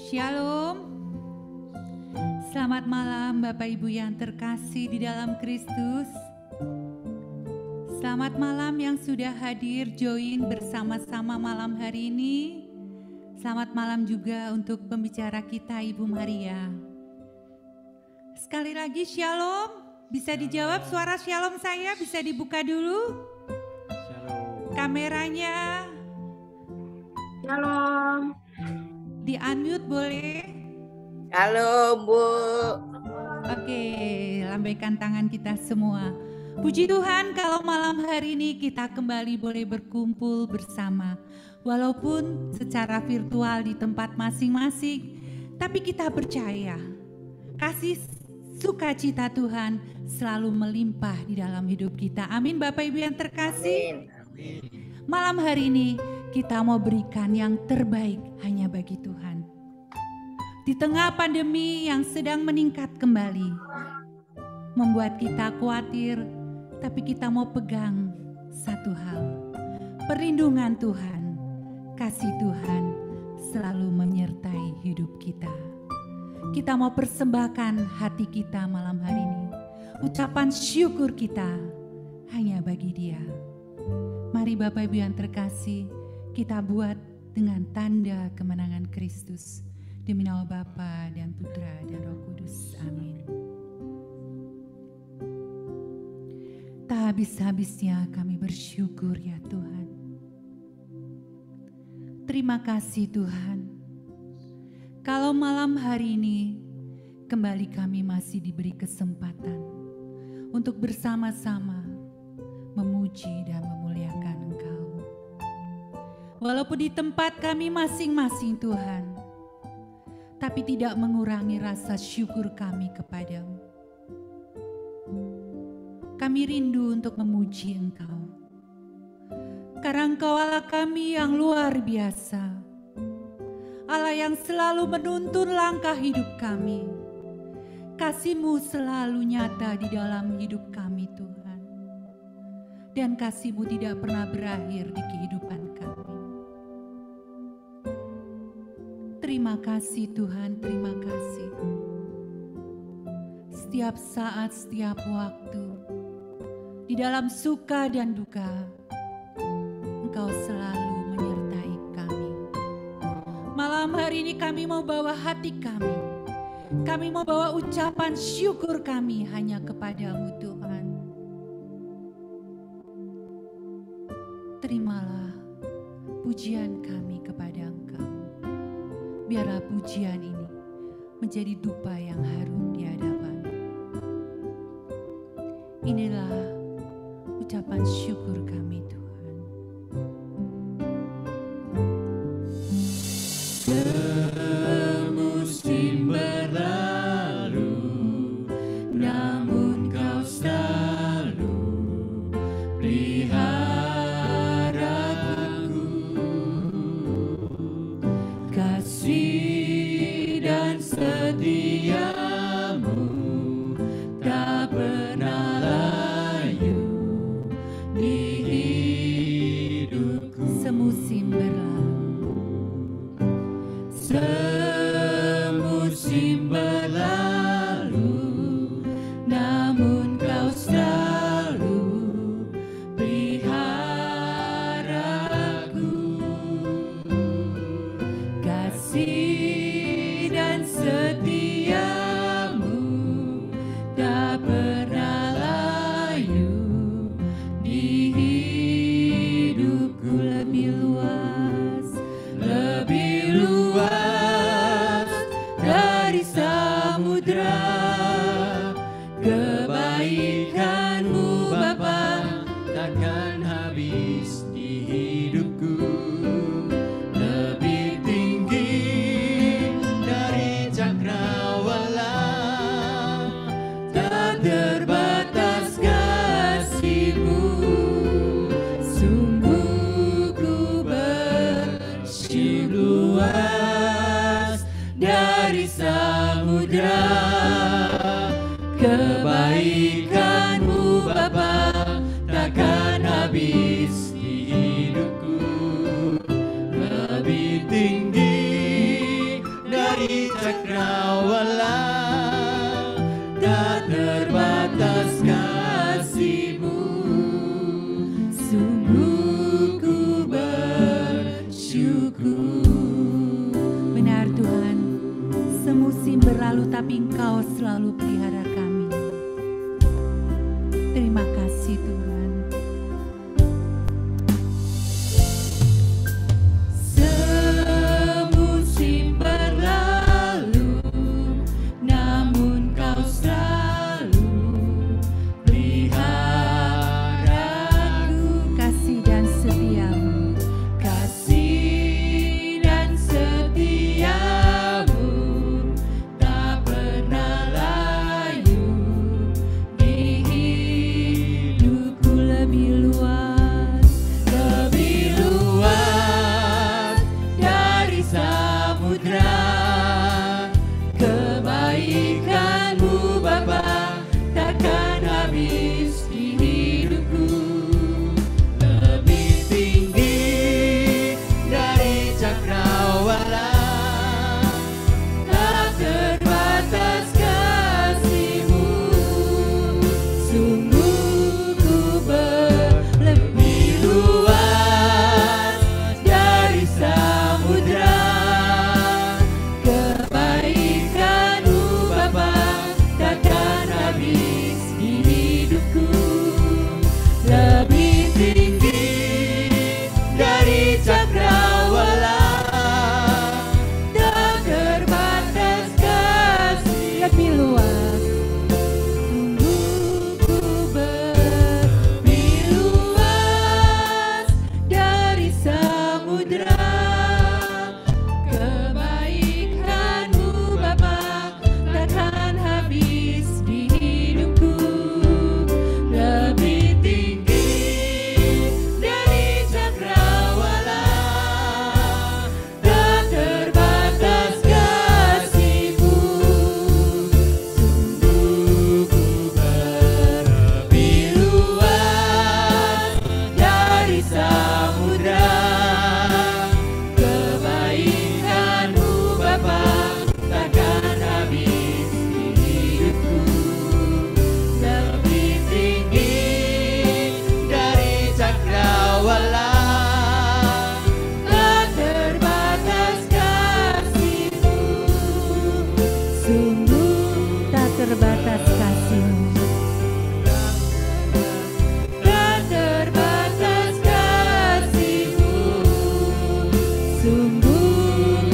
Shalom. Selamat malam Bapak Ibu yang terkasih di dalam Kristus. Selamat malam yang sudah hadir join bersama-sama malam hari ini. Selamat malam juga untuk pembicara kita Ibu Maria. Sekali lagi Shalom. Bisa dijawab suara Shalom saya? Bisa dibuka dulu? Shalom. Kameranya. Shalom. Di-unmute boleh? Halo Bu. Oke, lambaikan tangan kita semua. Puji Tuhan kalau malam hari ini kita kembali boleh berkumpul bersama. Walaupun secara virtual di tempat masing-masing, tapi kita percaya kasih sukacita Tuhan selalu melimpah di dalam hidup kita. Amin Bapak Ibu yang terkasih. Amin. Malam hari ini kita mau berikan yang terbaik hanya bagi Tuhan. Di tengah pandemi yang sedang meningkat kembali, membuat kita khawatir, tapi kita mau pegang satu hal. Perlindungan Tuhan, kasih Tuhan selalu menyertai hidup kita. Kita mau persembahkan hati kita malam hari ini. Ucapan syukur kita hanya bagi Dia. Mari Bapak Ibu yang terkasih, kita buat dengan tanda kemenangan Kristus. Demi nama Bapa dan Putra dan Roh Kudus. Amin. Tak habis-habisnya kami bersyukur ya Tuhan. Terima kasih Tuhan. Kalau malam hari ini kembali kami masih diberi kesempatan untuk bersama-sama memuji dan memuliakan Engkau. Walaupun di tempat kami masing-masing Tuhan, tapi tidak mengurangi rasa syukur kami kepadamu. Kami rindu untuk memuji Engkau. Karena Engkau Allah kami yang luar biasa. Allah yang selalu menuntun langkah hidup kami. Kasih-Mu selalu nyata di dalam hidup kami Tuhan. Dan kasih-Mu tidak pernah berakhir di kehidupan kami. Terima kasih Tuhan, terima kasih. Setiap saat, setiap waktu, di dalam suka dan duka, Engkau selalu menyertai kami. Malam hari ini kami mau bawa hati kami. Kami mau bawa ucapan syukur kami hanya kepadamu Tuhan. Terimalah pujian kami kepada Engkau. Biarlah pujian ini menjadi dupa yang harum di hadapan-Mu. Inilah ucapan syukur kami Tuhan. Semusim berlalu, namun Kau selalu pelihara aku. Kasih dan setiamu tak pernah layu di hidupku. Semusim berlalu. Semusim berlalu, namun Kau selalu pelihara Engkau selalu pelihara kami. Terima kasih Tuhan. Semusim berlalu, namun Kau selalu peliharaku. Kasih dan setiamu, Kasih dan setiamu tak pernah layu di hidupku. Lebih luas dari samudra. Kebaikan-Mu Bapa takkan habis di hidupku. Lebih tinggi dari cakrawala, tak terbatas kasih-Mu. Sungguh ku lebih luas dari samudra. Kebaikan-Mu Bapa takkan habis di hidupku. Lebih tinggi dari cakrawala, tak terbatas kasih. lebih luas. Sungguh lebih luas dari samudra. Kebaikan-Mu Bapa takkan habis di hidupku. Lebih tinggi dari cakrawala, tak terbatas kasih-Mu. Sungguh ku lebih luas dari samudra. Kebaikan-Mu Bapa takkan habis di hidupku. Lebih tinggi dari cakrawala, tak terbatas kasih-Mu. Sungguh Tak terbatas kasih-Mu. tak terbatas kasih-Mu. Sungguh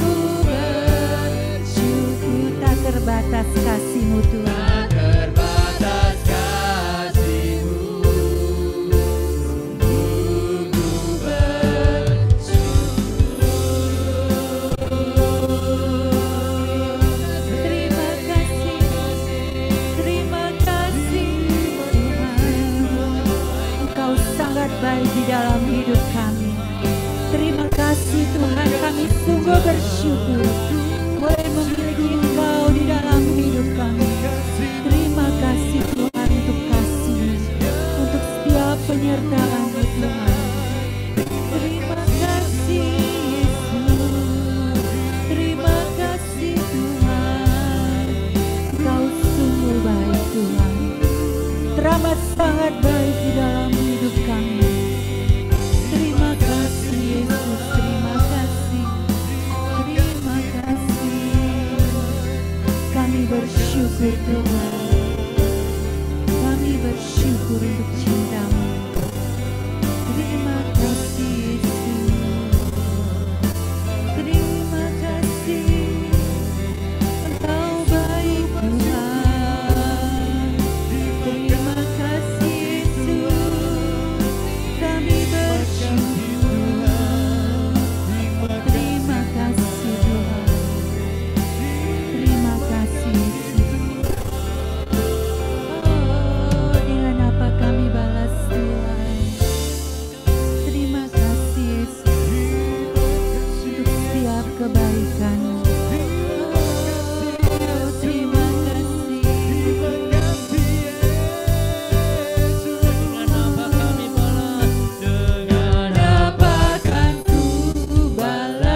ku bersyukur. Tak terbatas kasih-Mu Tuhan. Tak terbatas kasih-Mu. Sungguh ku Terima kasih Tuhan. Engkau sangat baik di dalam hidup kami. Terima kasih Tuhan, kami sungguh bersyukur boleh memiliki Engkau di dalam hidup kami. Terima kasih Tuhan untuk kasih, untuk setiap penyertaan-Mu Tuhan. Terima kasih Yesus. Terima kasih Tuhan. Engkau sungguh baik Tuhan. Teramat sangat baik di dalam hidup kami. Terima kasih Yesus. Terima kasih. Terima kasih. Kami bersyukur Tuhan. Kami bersyukur untuk cinta-Mu. Terima kasih Yesus. Terima kasih. Engkau baik Tuhan. Terima kasih Yesus. Kami bersyukur. Terima kasih Tuhan. Terima kasih Yesus. Oh, dengan apa kami balas Tuhan. Terima kasih Yesus untuk setiap kebaikan-Mu. Oh, terima kasih. Dengan apa kan ku balas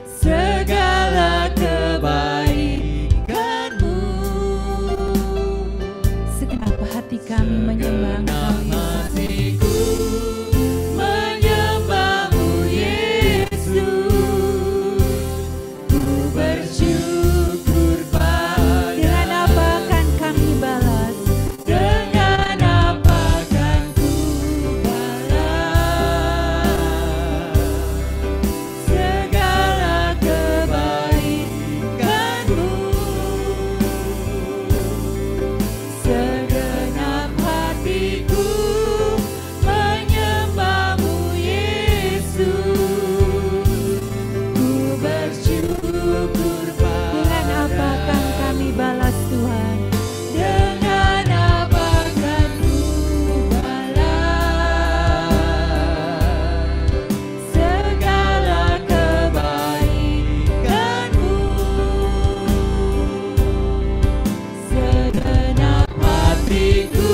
segala kebaikan-Mu. Segenap hati kami menyembah Engkau Yesus. Hatiku menyembah-Mu Yesus. Ku bersyukur hatiku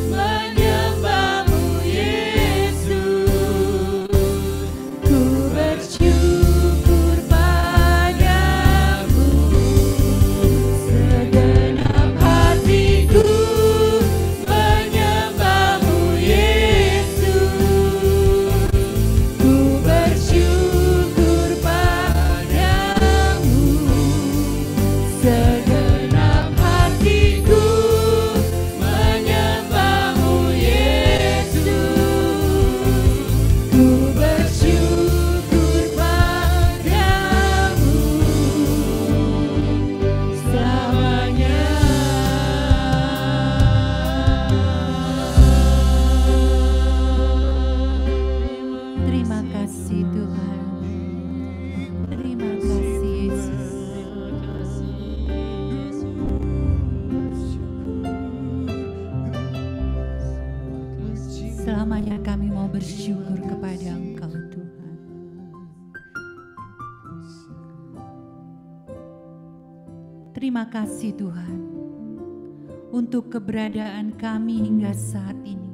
menyembahmu Yesus. Ku bersyukur padamu, Segenap hatiku menyembahmu Yesus. ku bersyukur padamu, Segenap hatiku menyembahmu Yesus. ku bersyukur padamu Selamanya. Terima kasih Tuhan, terima kasih Yesus. Selamanya kami mau bersyukur kepada Engkau Tuhan. Terima kasih Tuhan untuk keberadaan kami hingga saat ini.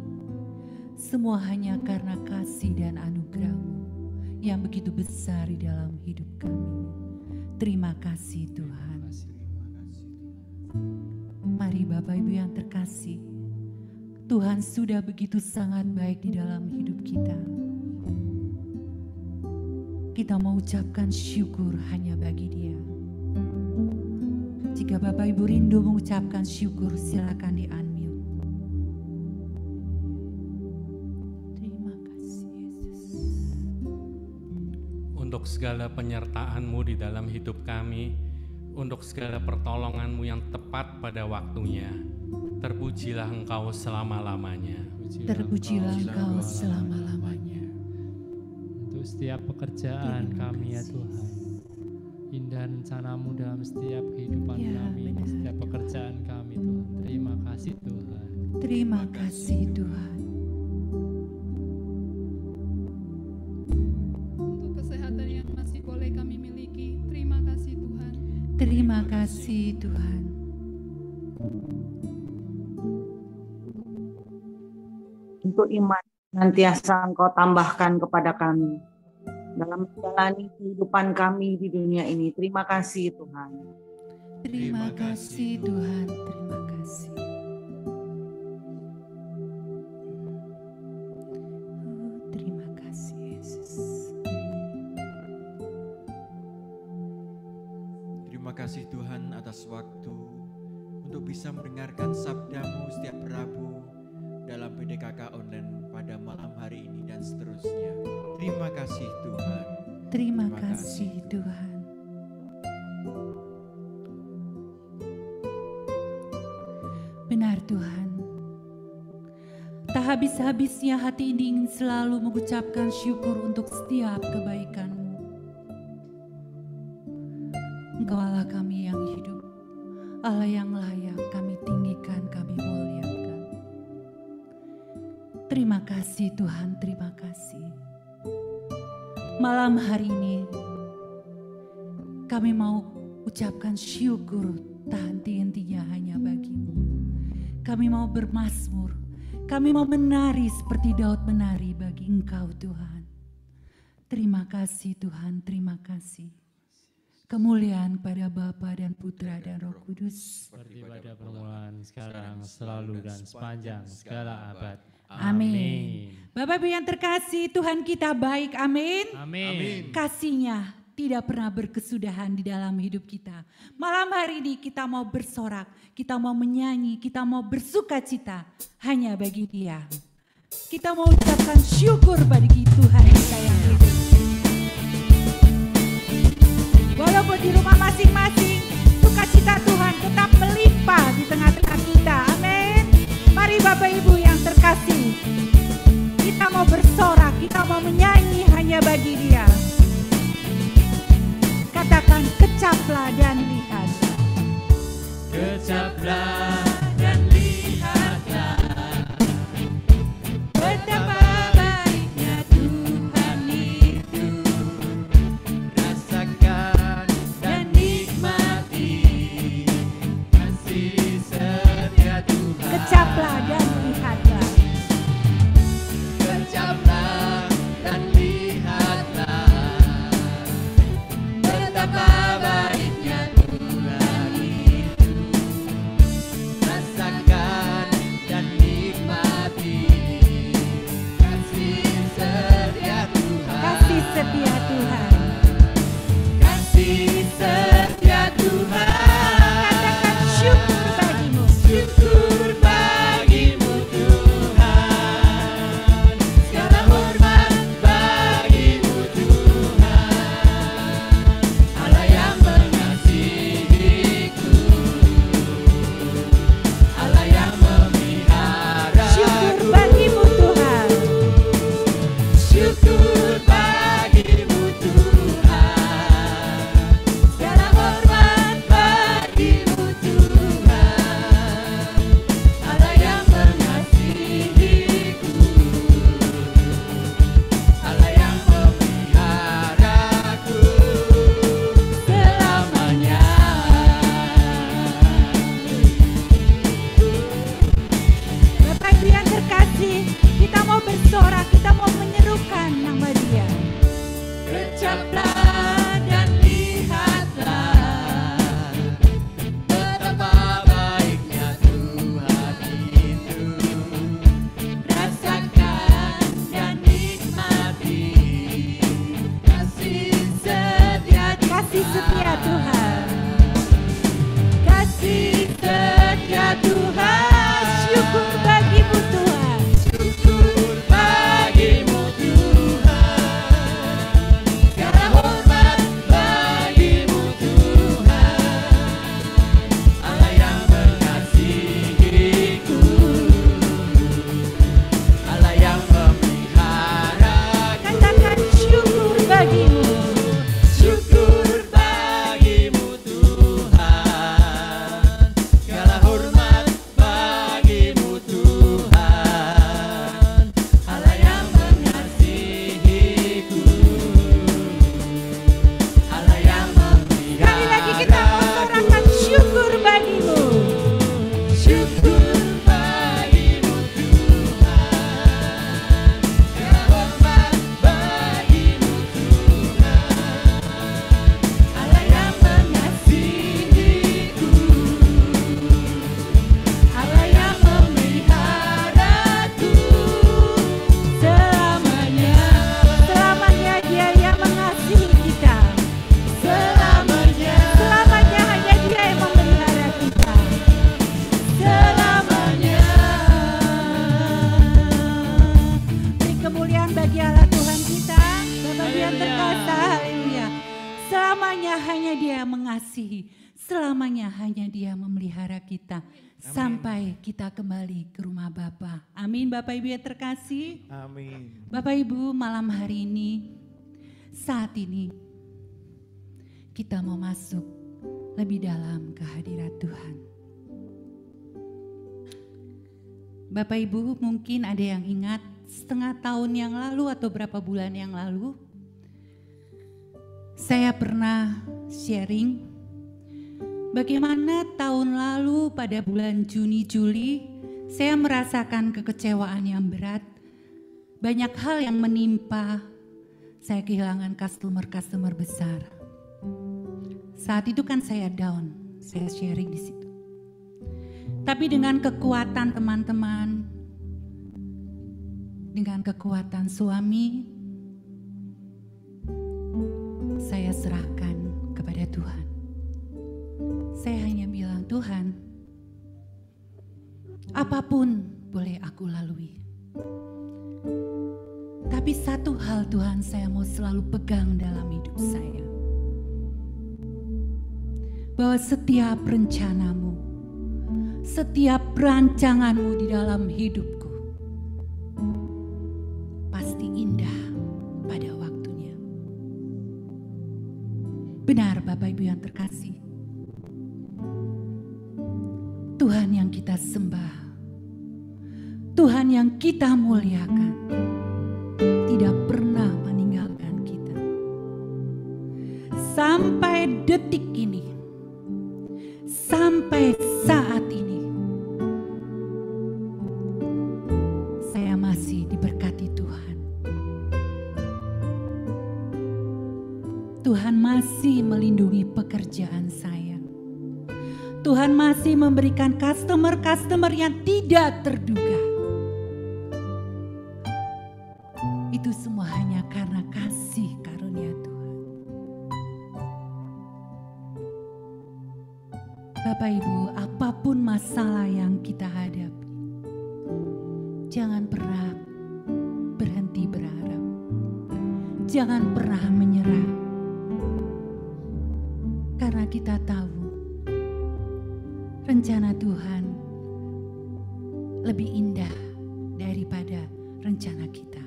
Semua hanya karena kasih dan anugerah-Mu yang begitu besar di dalam hidup kami. Terima kasih Tuhan. Mari Bapak Ibu yang terkasih, Tuhan sudah begitu sangat baik di dalam hidup kita. Kita mau ucapkan syukur hanya bagi Dia. Jika Bapak Ibu rindu mengucapkan syukur, silakan di-unmute. Terima kasih Yesus. Untuk segala penyertaan-Mu di dalam hidup kami, untuk segala pertolongan-Mu yang tepat pada waktunya. Terpujilah Engkau selama-lamanya. Terpujilah Engkau selama-lamanya. Untuk setiap pekerjaan Terima kami ya kasih. Tuhan, indah rencana-Mu dalam setiap kehidupan Ya, kami, benar. setiap pekerjaan kami Tuhan. Terima kasih Tuhan. Terima kasih Tuhan. Untuk kesehatan yang masih boleh kami miliki, terima kasih Tuhan. Terima kasih Tuhan. Untuk iman senantiasa Engkau tambahkan kepada kami dalam menjalani kehidupan kami di dunia ini. Terima kasih Tuhan. Terima kasih Tuhan. Terima kasih. Oh, terima kasih Yesus. Terima kasih Tuhan atas waktu untuk bisa mendengarkan sabda-Mu setiap Rabu dalam PDKK online pada malam hari ini dan seterusnya. Terima kasih Tuhan. Terima Terima kasih kasih. Tuhan. Benar Tuhan. Tak habis-habisnya hati ini ingin selalu mengucapkan syukur untuk setiap kebaikan-Mu. Engkau Allah kami yang hidup, Allah yang layak kami tinggikan, kami muliakan. Terima kasih Tuhan, terima kasih. Malam hari ini kami mau ucapkan syukur tak henti-hentinya hanya bagi-Mu. Kami mau bermazmur, kami mau menari seperti Daud menari bagi Engkau Tuhan. Terima kasih Tuhan, terima kasih. Kemuliaan pada Bapa dan Putra dan Roh Kudus. Seperti pada permulaan, sekarang, selalu dan sepanjang segala abad. Amin. Bapak Ibu yang terkasih, Tuhan kita baik, amin. Amin. Kasih-Nya tidak pernah berkesudahan di dalam hidup kita. Malam hari ini kita mau bersorak, kita mau menyanyi, kita mau bersuka cita hanya bagi Dia. Kita mau ucapkan syukur bagi Tuhan kita yang hidup. Walaupun di rumah masing-masing, sukacita Tuhan tetap melimpah di tengah-tengah kita. Amin. Mari Bapak Ibu yang terkasih, kita mau bersorak, kita mau menyanyi hanya bagi Dia. Katakan kecaplah dan lihat. Kecaplah dan lihatlah Betapa baiknya Tuhan itu. rasakan dan nikmati kasih setia Tuhan. Kecaplah dan lihatlah. Kecaplah dan lihatlah betapa baiknya Tuhan itu. Rasakan dan nikmati kasih setia Tuhan. Kasih setia Tuhan. Kasih setia Tuhan. Katakan syukur bagimu. Syukur bagimu Tuhan, segala hormat bagimu Tuhan, Allah yang mengasihiku, Allah yang memelihara. Syukur bagimu Tuhan. Syukur bagimu Tuhan, segala hormat bagimu Tuhan, Allah yang mengasihiku, Allah yang memeliharaku selamanya. Bapak Ibu yang terkasih, kita mau bersorak, kita mau menyerukan nama Dia. Kecaplah dan lihatlah betapa baiknya Tuhan itu. Rasakan dan nikmati kasih setia Kasih setia Tuhan. kasih setia Tuhan. Syukur bagimu Tuhan. Syukur bagimu Tuhan, segala hormat bagimu Tuhan, Allah yang mengasihiku, Allah yang memeliharaku. Katakan syukur bagimu. Syukur bagimu Tuhan, segala hormat bagimu Tuhan, Allah yang mengasihiku, Allah yang memeliharaku. Sekali lagi kita mau sorakan syukur bagimu. Syukur bagimu Tuhan, segala hormat bagimu Tuhan, Allah yang mengasihiku, Allah yang memeliharaku selamanya. Selamanya Dia yang mengasihi kita. Selamanya, Selamanya hanya Dia yang memelihara kita. selamanya. Beri kemuliaan bagi Allah Tuhan kita. Bapak Ibu yang terkasih, haleluya. Selamanya hanya Dia yang mengasihi. Selamanya hanya Dia memelihara kita. Sampai kita kembali ke rumah Bapa. Amin Bapak Ibu yang terkasih. Amin. Bapak Ibu, malam hari ini, saat ini, kita mau masuk lebih dalam ke hadirat Tuhan. Bapak Ibu, mungkin ada yang ingat setengah tahun yang lalu atau berapa bulan yang lalu, saya pernah sharing bagaimana tahun lalu pada bulan Juni-Juli saya merasakan kekecewaan yang berat. Banyak hal yang menimpa, saya kehilangan customer besar. Saat itu kan saya down, saya sharing di situ. Tapi dengan kekuatan teman-teman, dengan kekuatan suami, saya serahkan kepada Tuhan. Saya hanya bilang, Tuhan, apapun boleh aku lalui. Tapi satu hal Tuhan saya mau selalu pegang dalam hidup saya. Bahwa setiap rencanamu, setiap rancanganmu di dalam hidupku pasti indah pada waktunya. Benar Bapak Ibu yang terkasih. Tuhan yang kita sembah, Tuhan yang kita muliakan, tidak pernah meninggalkan kita. Sampai detik ini, sampai saat ini, Tuhan masih melindungi pekerjaan saya. Tuhan masih memberikan customer-customer yang tidak terduga. Itu semua hanya karena kasih karunia Tuhan. Bapak Ibu, apapun masalah yang kita hadapi, jangan pernah berhenti berharap. Jangan pernah menyerah. Karena kita tahu rencana Tuhan lebih indah daripada rencana kita.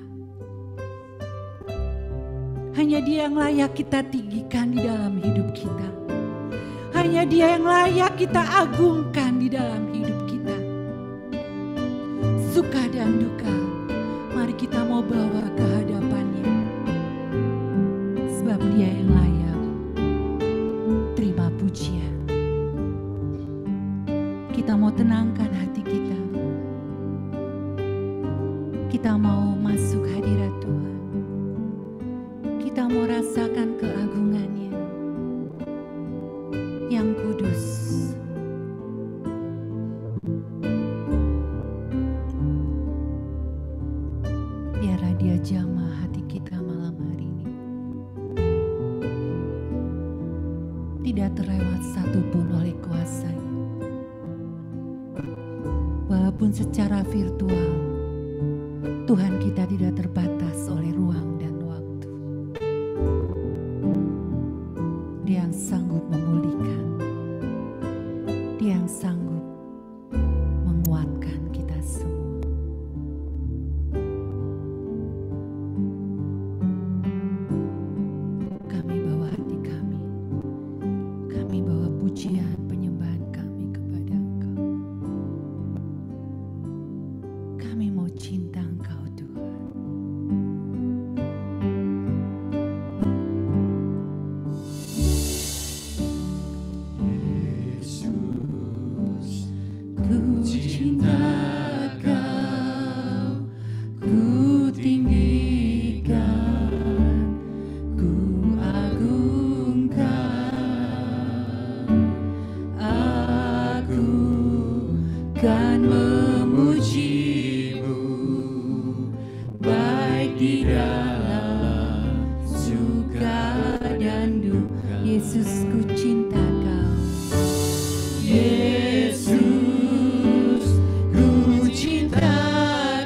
Hanya Dia yang layak kita tinggikan di dalam hidup kita. Hanya Dia yang layak kita agungkan di dalam hidup kita. Suka dan duka, mari kita mau bawa ke hadapan-Nya. Sebab Dia yang layak terima pujian. Kita mau tenangkan hati kita. Kita mau masuk hadirat Tuhan. Kita mau rasakan keagungan-Nya yang kudus. Biarlah Dia jamah hati kita malam hari ini. Tidak terlewat satupun oleh kuasa-Nya. Walaupun secara virtual, Tuhan kita tidak terbatas oleh ruang dan waktu. Dia yang sanggup memulihkan. Dia yang sanggup menguatkan kita semua. Kami bawa hati kami. Kami bawa pujian penyembahan kami kepada Engkau. Kami mau cinta Engkau Tuhan. Ku cinta Kau, ku tinggikan, ku agungkan. Aku kan memuji-Mu, baik di dalam suka dan duka. Yesus, ku cinta Kau. Yesus, ku cinta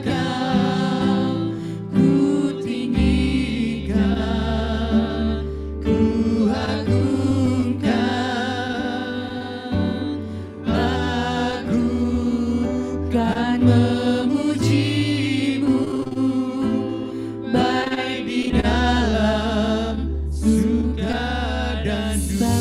Kau, ku tinggikan, ku agungkan. Aku kan memuji-Mu, baik di dalam suka dan duka.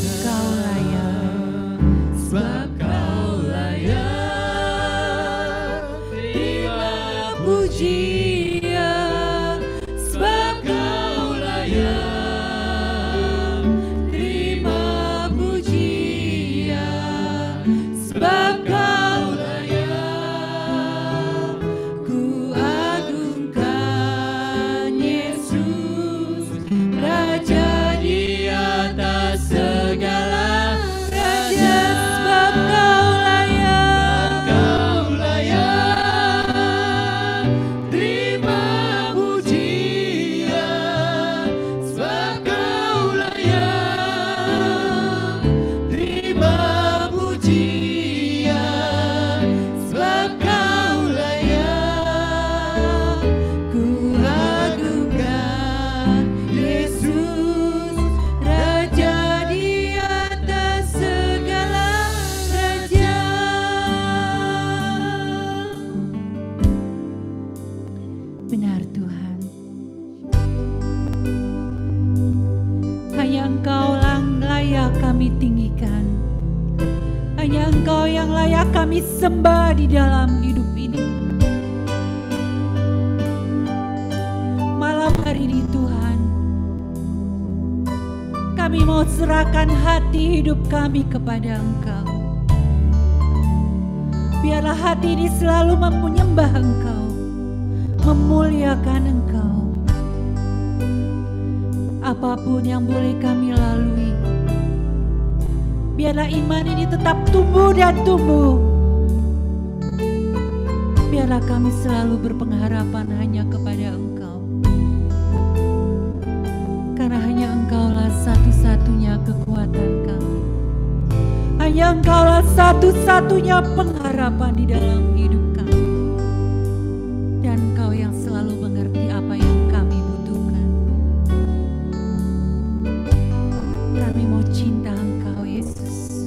Sebab Kau layak terima pujian. Sebab Kau layak terima pujian. Sebab Kau layak ku agungkan. Yesus, Raja di atas segala raja. Sebab Kau layak terima pujian. Sebab Kau layak terima pujian. Sebab Kau layak ku agungkan. Yesus, Raja di atas segala raja. Benar Tuhan, hanya Engkau yang layak kami tinggikan. Hanya Engkau yang layak kami sembah di dalam hidup ini. Malam hari ini Tuhan, kami mau serahkan hati hidup kami kepada Engkau. Biarlah hati ini selalu menyembah Engkau, memuliakan Engkau. apapun yang boleh kami lalui, biarlah iman ini tetap tumbuh dan tumbuh. Biarlah kami selalu berpengharapan hanya kepada Engkau, karena hanya Engkaulah satu-satunya kekuatan kami. Hanya Engkaulah satu-satunya pengharapan di dalam hidup kami. Dan Engkau yang selalu mengerti apa yang kami butuhkan. Kami mau cinta Engkau, Yesus.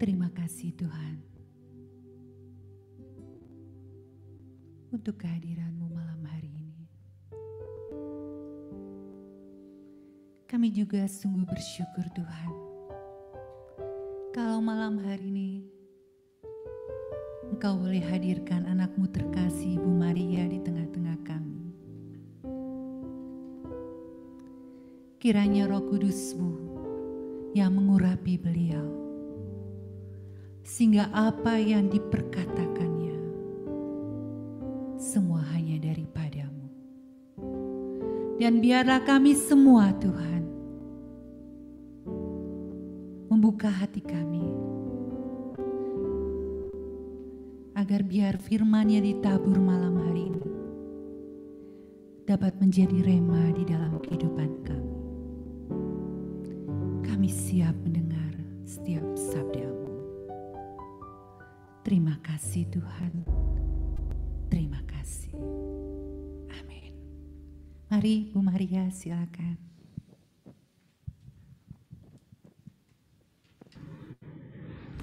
Terima kasih Tuhan untuk kehadiran-Mu malam hari ini. Kami juga sungguh bersyukur Tuhan, kalau malam hari ini Engkau boleh hadirkan anak-Mu terkasih Ibu Maria di tengah-tengah kami. Kiranya Roh Kudus-Mu yang mengurapi beliau, sehingga apa yang diperkatakannya semua hanya daripada-Mu. Dan biarlah kami semua Tuhan membuka hati kami, agar biar firman-Nya ditabur malam hari ini dapat menjadi rema di dalam kehidupan kami. Kami siap mendengar setiap sabda-Mu. Terima kasih Tuhan, terima kasih. Amin. Mari Bu Maria, silakan.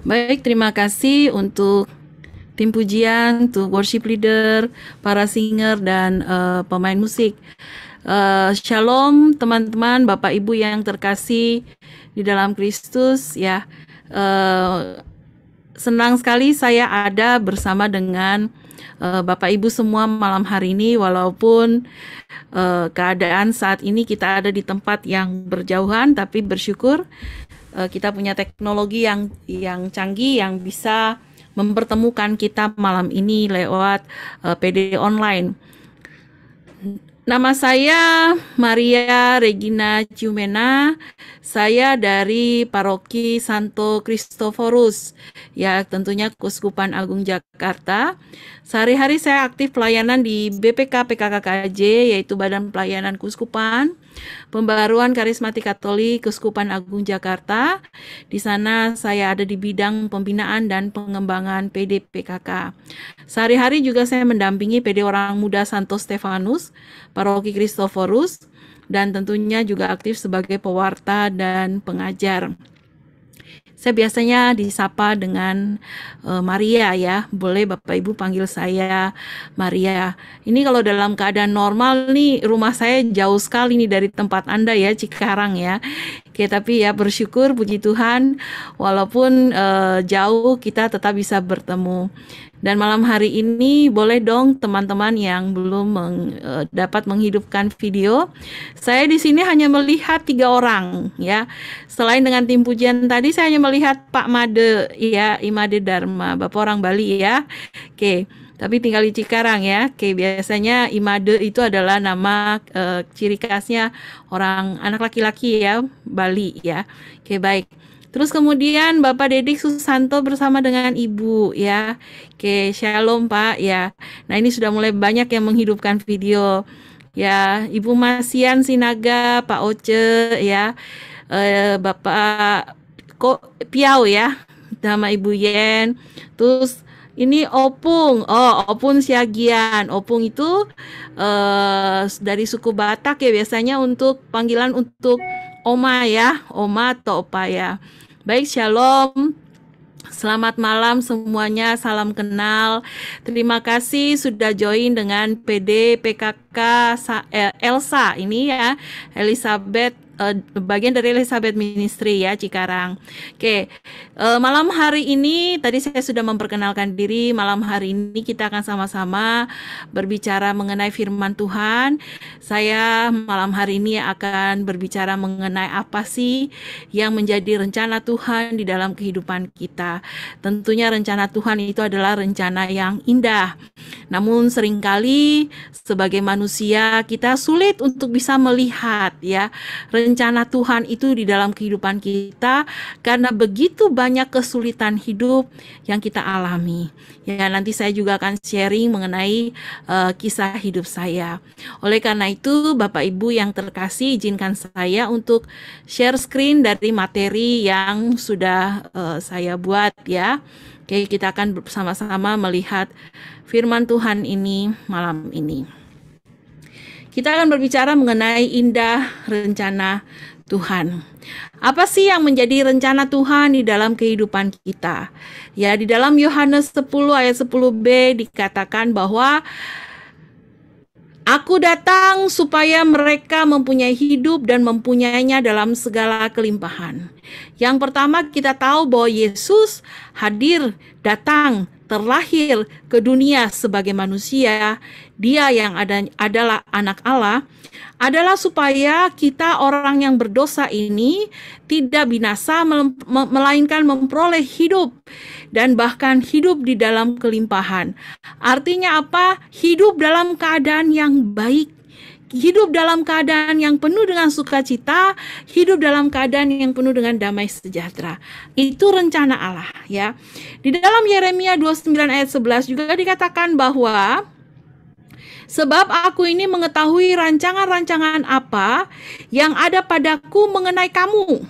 Baik, terima kasih untuk tim pujian, untuk worship leader, para singer dan pemain musik. Shalom teman-teman, Bapak Ibu yang terkasih di dalam Kristus ya. Senang sekali saya ada bersama dengan Bapak Ibu semua malam hari ini, walaupun keadaan saat ini kita ada di tempat yang berjauhan, tapi bersyukur kita punya teknologi yang canggih yang bisa mempertemukan kita malam ini lewat PD online. Nama saya Maria Regina Ciumena. Saya dari Paroki Santo Kristoforus, ya tentunya Keuskupan Agung Jakarta. Sehari-hari saya aktif pelayanan di BPK PKKKJ, yaitu Badan Pelayanan Keuskupan, Pembaruan Karismatik Katolik Keuskupan Agung Jakarta. Di sana saya ada di bidang pembinaan dan pengembangan PD PKK. Sehari-hari juga saya mendampingi PD Orang Muda Santo Stefanus, Paroki Kristoforus, dan tentunya juga aktif sebagai pewarta dan pengajar. Saya biasanya disapa dengan Maria ya, boleh Bapak Ibu panggil saya Maria. Ini kalau dalam keadaan normal nih, rumah saya jauh sekali nih dari tempat Anda ya, Cikarang ya. Oke, tapi ya bersyukur puji Tuhan, walaupun jauh kita tetap bisa bertemu. Dan malam hari ini boleh dong teman-teman yang belum dapat menghidupkan video. Saya di sini hanya melihat 3 orang ya. Selain dengan tim pujian tadi, saya hanya melihat Pak Made ya, Imade Dharma, Bapak orang Bali ya. Oke, tapi tinggal di Cikarang ya. Oke, biasanya Imade itu adalah nama ciri khasnya orang anak laki-laki ya, Bali ya. Oke, baik. Terus kemudian Bapak Dedik Susanto bersama dengan Ibu ya. Oke, shalom Pak ya. Nah, ini sudah mulai banyak yang menghidupkan video ya. Ibu Masian Sinaga, Pak Oce ya. Bapak Piau ya, sama Ibu Yen. Terus Ini Opung. Oh, Opung Siagian. Opung itu dari suku Batak ya, biasanya untuk panggilan untuk Oma ya, Oma atau Opa ya. Baik, Shalom. Selamat malam semuanya, salam kenal. Terima kasih sudah join dengan PD PKK Elsa ini ya, Elizabeth, bagian dari Elizabeth Ministry ya, Cikarang. Oke, malam hari ini tadi saya sudah memperkenalkan diri. Malam hari ini kita akan sama-sama berbicara mengenai firman Tuhan. Saya malam hari ini akan berbicara mengenai apa sih yang menjadi rencana Tuhan di dalam kehidupan kita. Tentunya rencana Tuhan itu adalah rencana yang indah. Namun seringkali sebagai manusia kita sulit untuk bisa melihat ya rencana Tuhan itu di dalam kehidupan kita karena begitu banyak kesulitan hidup yang kita alami. Ya, nanti saya juga akan sharing mengenai kisah hidup saya. Oleh karena itu, Bapak Ibu yang terkasih, izinkan saya untuk share screen dari materi yang sudah saya buat ya. Oke, kita akan bersama-sama melihat firman Tuhan ini malam ini. Kita akan berbicara mengenai indah rencana Tuhan. Apa sih yang menjadi rencana Tuhan di dalam kehidupan kita? Ya, di dalam Yohanes 10 ayat 10b dikatakan bahwa Aku datang supaya mereka mempunyai hidup dan mempunyainya dalam segala kelimpahan. Yang pertama, kita tahu bahwa Yesus hadir, datang, terlahir ke dunia sebagai manusia. Dia yang adalah anak Allah, adalah supaya kita orang yang berdosa ini tidak binasa, melainkan memperoleh hidup dan bahkan hidup di dalam kelimpahan. Artinya apa? Hidup dalam keadaan yang baik, hidup dalam keadaan yang penuh dengan sukacita, hidup dalam keadaan yang penuh dengan damai sejahtera. Itu rencana Allah ya. Di dalam Yeremia 29 ayat 11 juga dikatakan bahwa sebab aku ini mengetahui rancangan-rancangan apa yang ada padaku mengenai kamu.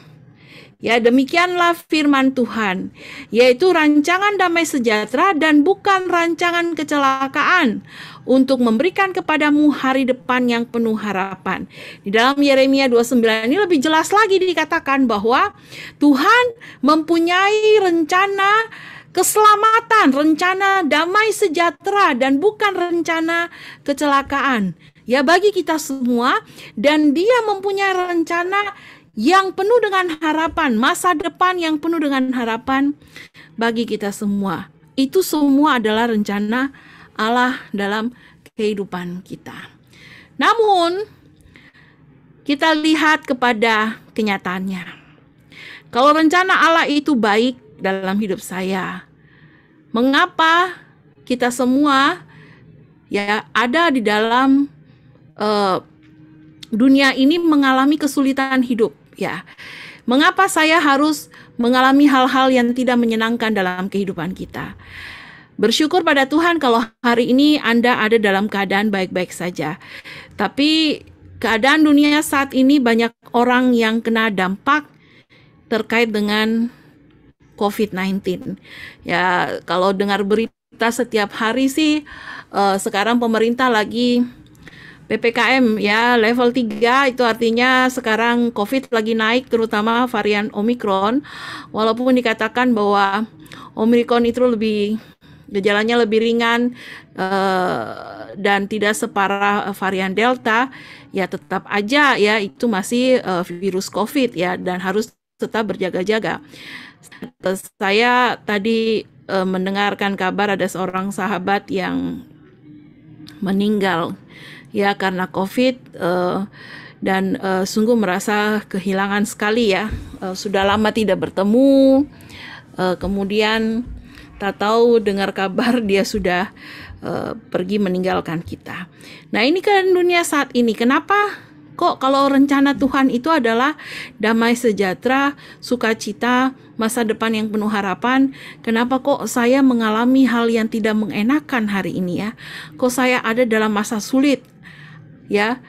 Ya, demikianlah firman Tuhan, yaitu rancangan damai sejahtera dan bukan rancangan kecelakaan, untuk memberikan kepadamu hari depan yang penuh harapan. Di dalam Yeremia 29 ini lebih jelas lagi dikatakan bahwa Tuhan mempunyai rencana keselamatan, rencana damai sejahtera dan bukan rencana kecelakaan ya bagi kita semua, dan Dia mempunyai rencana yang penuh dengan harapan, masa depan yang penuh dengan harapan bagi kita semua. Itu semua adalah rencana Allah dalam kehidupan kita. Namun kita lihat kepada kenyataannya. Kalau rencana Allah itu baik dalam hidup saya, mengapa kita semua ya ada di dalam dunia ini mengalami kesulitan hidup ya? Mengapa saya harus mengalami hal-hal yang tidak menyenangkan dalam kehidupan kita? Bersyukur pada Tuhan kalau hari ini Anda ada dalam keadaan baik-baik saja. Tapi keadaan dunia saat ini banyak orang yang kena dampak terkait dengan COVID-19. Ya, kalau dengar berita setiap hari sih, sekarang pemerintah lagi PPKM ya, level 3, itu artinya sekarang COVID lagi naik, terutama varian Omicron. Walaupun dikatakan bahwa Omicron itu gejalanya lebih ringan dan tidak separah varian Delta, ya tetap aja ya itu masih virus COVID ya, dan harus tetap berjaga-jaga. Saya tadi mendengarkan kabar ada seorang sahabat yang meninggal ya karena COVID, dan sungguh merasa kehilangan sekali ya. Sudah lama tidak bertemu, kemudian tak tahu dengar kabar dia sudah pergi meninggalkan kita. Nah, ini kan dunia saat ini. Kenapa kok kalau rencana Tuhan itu adalah damai sejahtera, sukacita, masa depan yang penuh harapan, kenapa kok saya mengalami hal yang tidak mengenakan hari ini ya? Kok saya ada dalam masa sulit ya,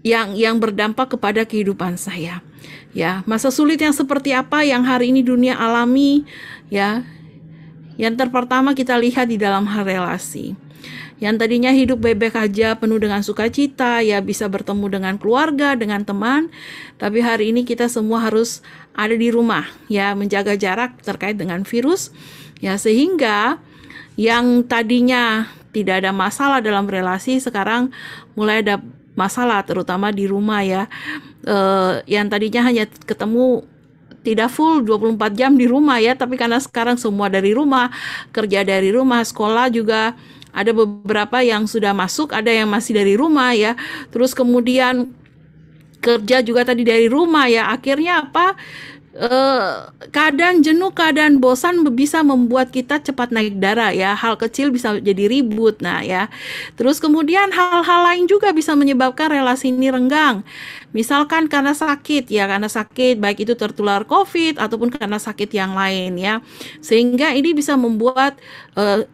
yang berdampak kepada kehidupan saya. Ya, masa sulit yang seperti apa yang hari ini dunia alami ya? Yang pertama kita lihat di dalam hal relasi. Yang tadinya hidup bebek aja penuh dengan sukacita, ya bisa bertemu dengan keluarga, dengan teman, tapi hari ini kita semua harus ada di rumah, ya menjaga jarak terkait dengan virus, ya sehingga yang tadinya tidak ada masalah dalam relasi sekarang mulai ada masalah, terutama di rumah ya. Yang tadinya hanya ketemu tidak full 24 jam di rumah ya, tapi karena sekarang semua dari rumah, kerja dari rumah, sekolah juga ada beberapa yang sudah masuk, ada yang masih dari rumah ya. Terus kemudian kerja juga tadi dari rumah ya. Akhirnya apa? Keadaan jenuh, keadaan bosan bisa membuat kita cepat naik darah ya. Hal kecil bisa jadi ribut. Nah ya. Terus kemudian hal-hal lain juga bisa menyebabkan relasi ini renggang. Misalkan karena sakit ya, karena sakit baik itu tertular COVID ataupun karena sakit yang lain ya. Sehingga ini bisa membuat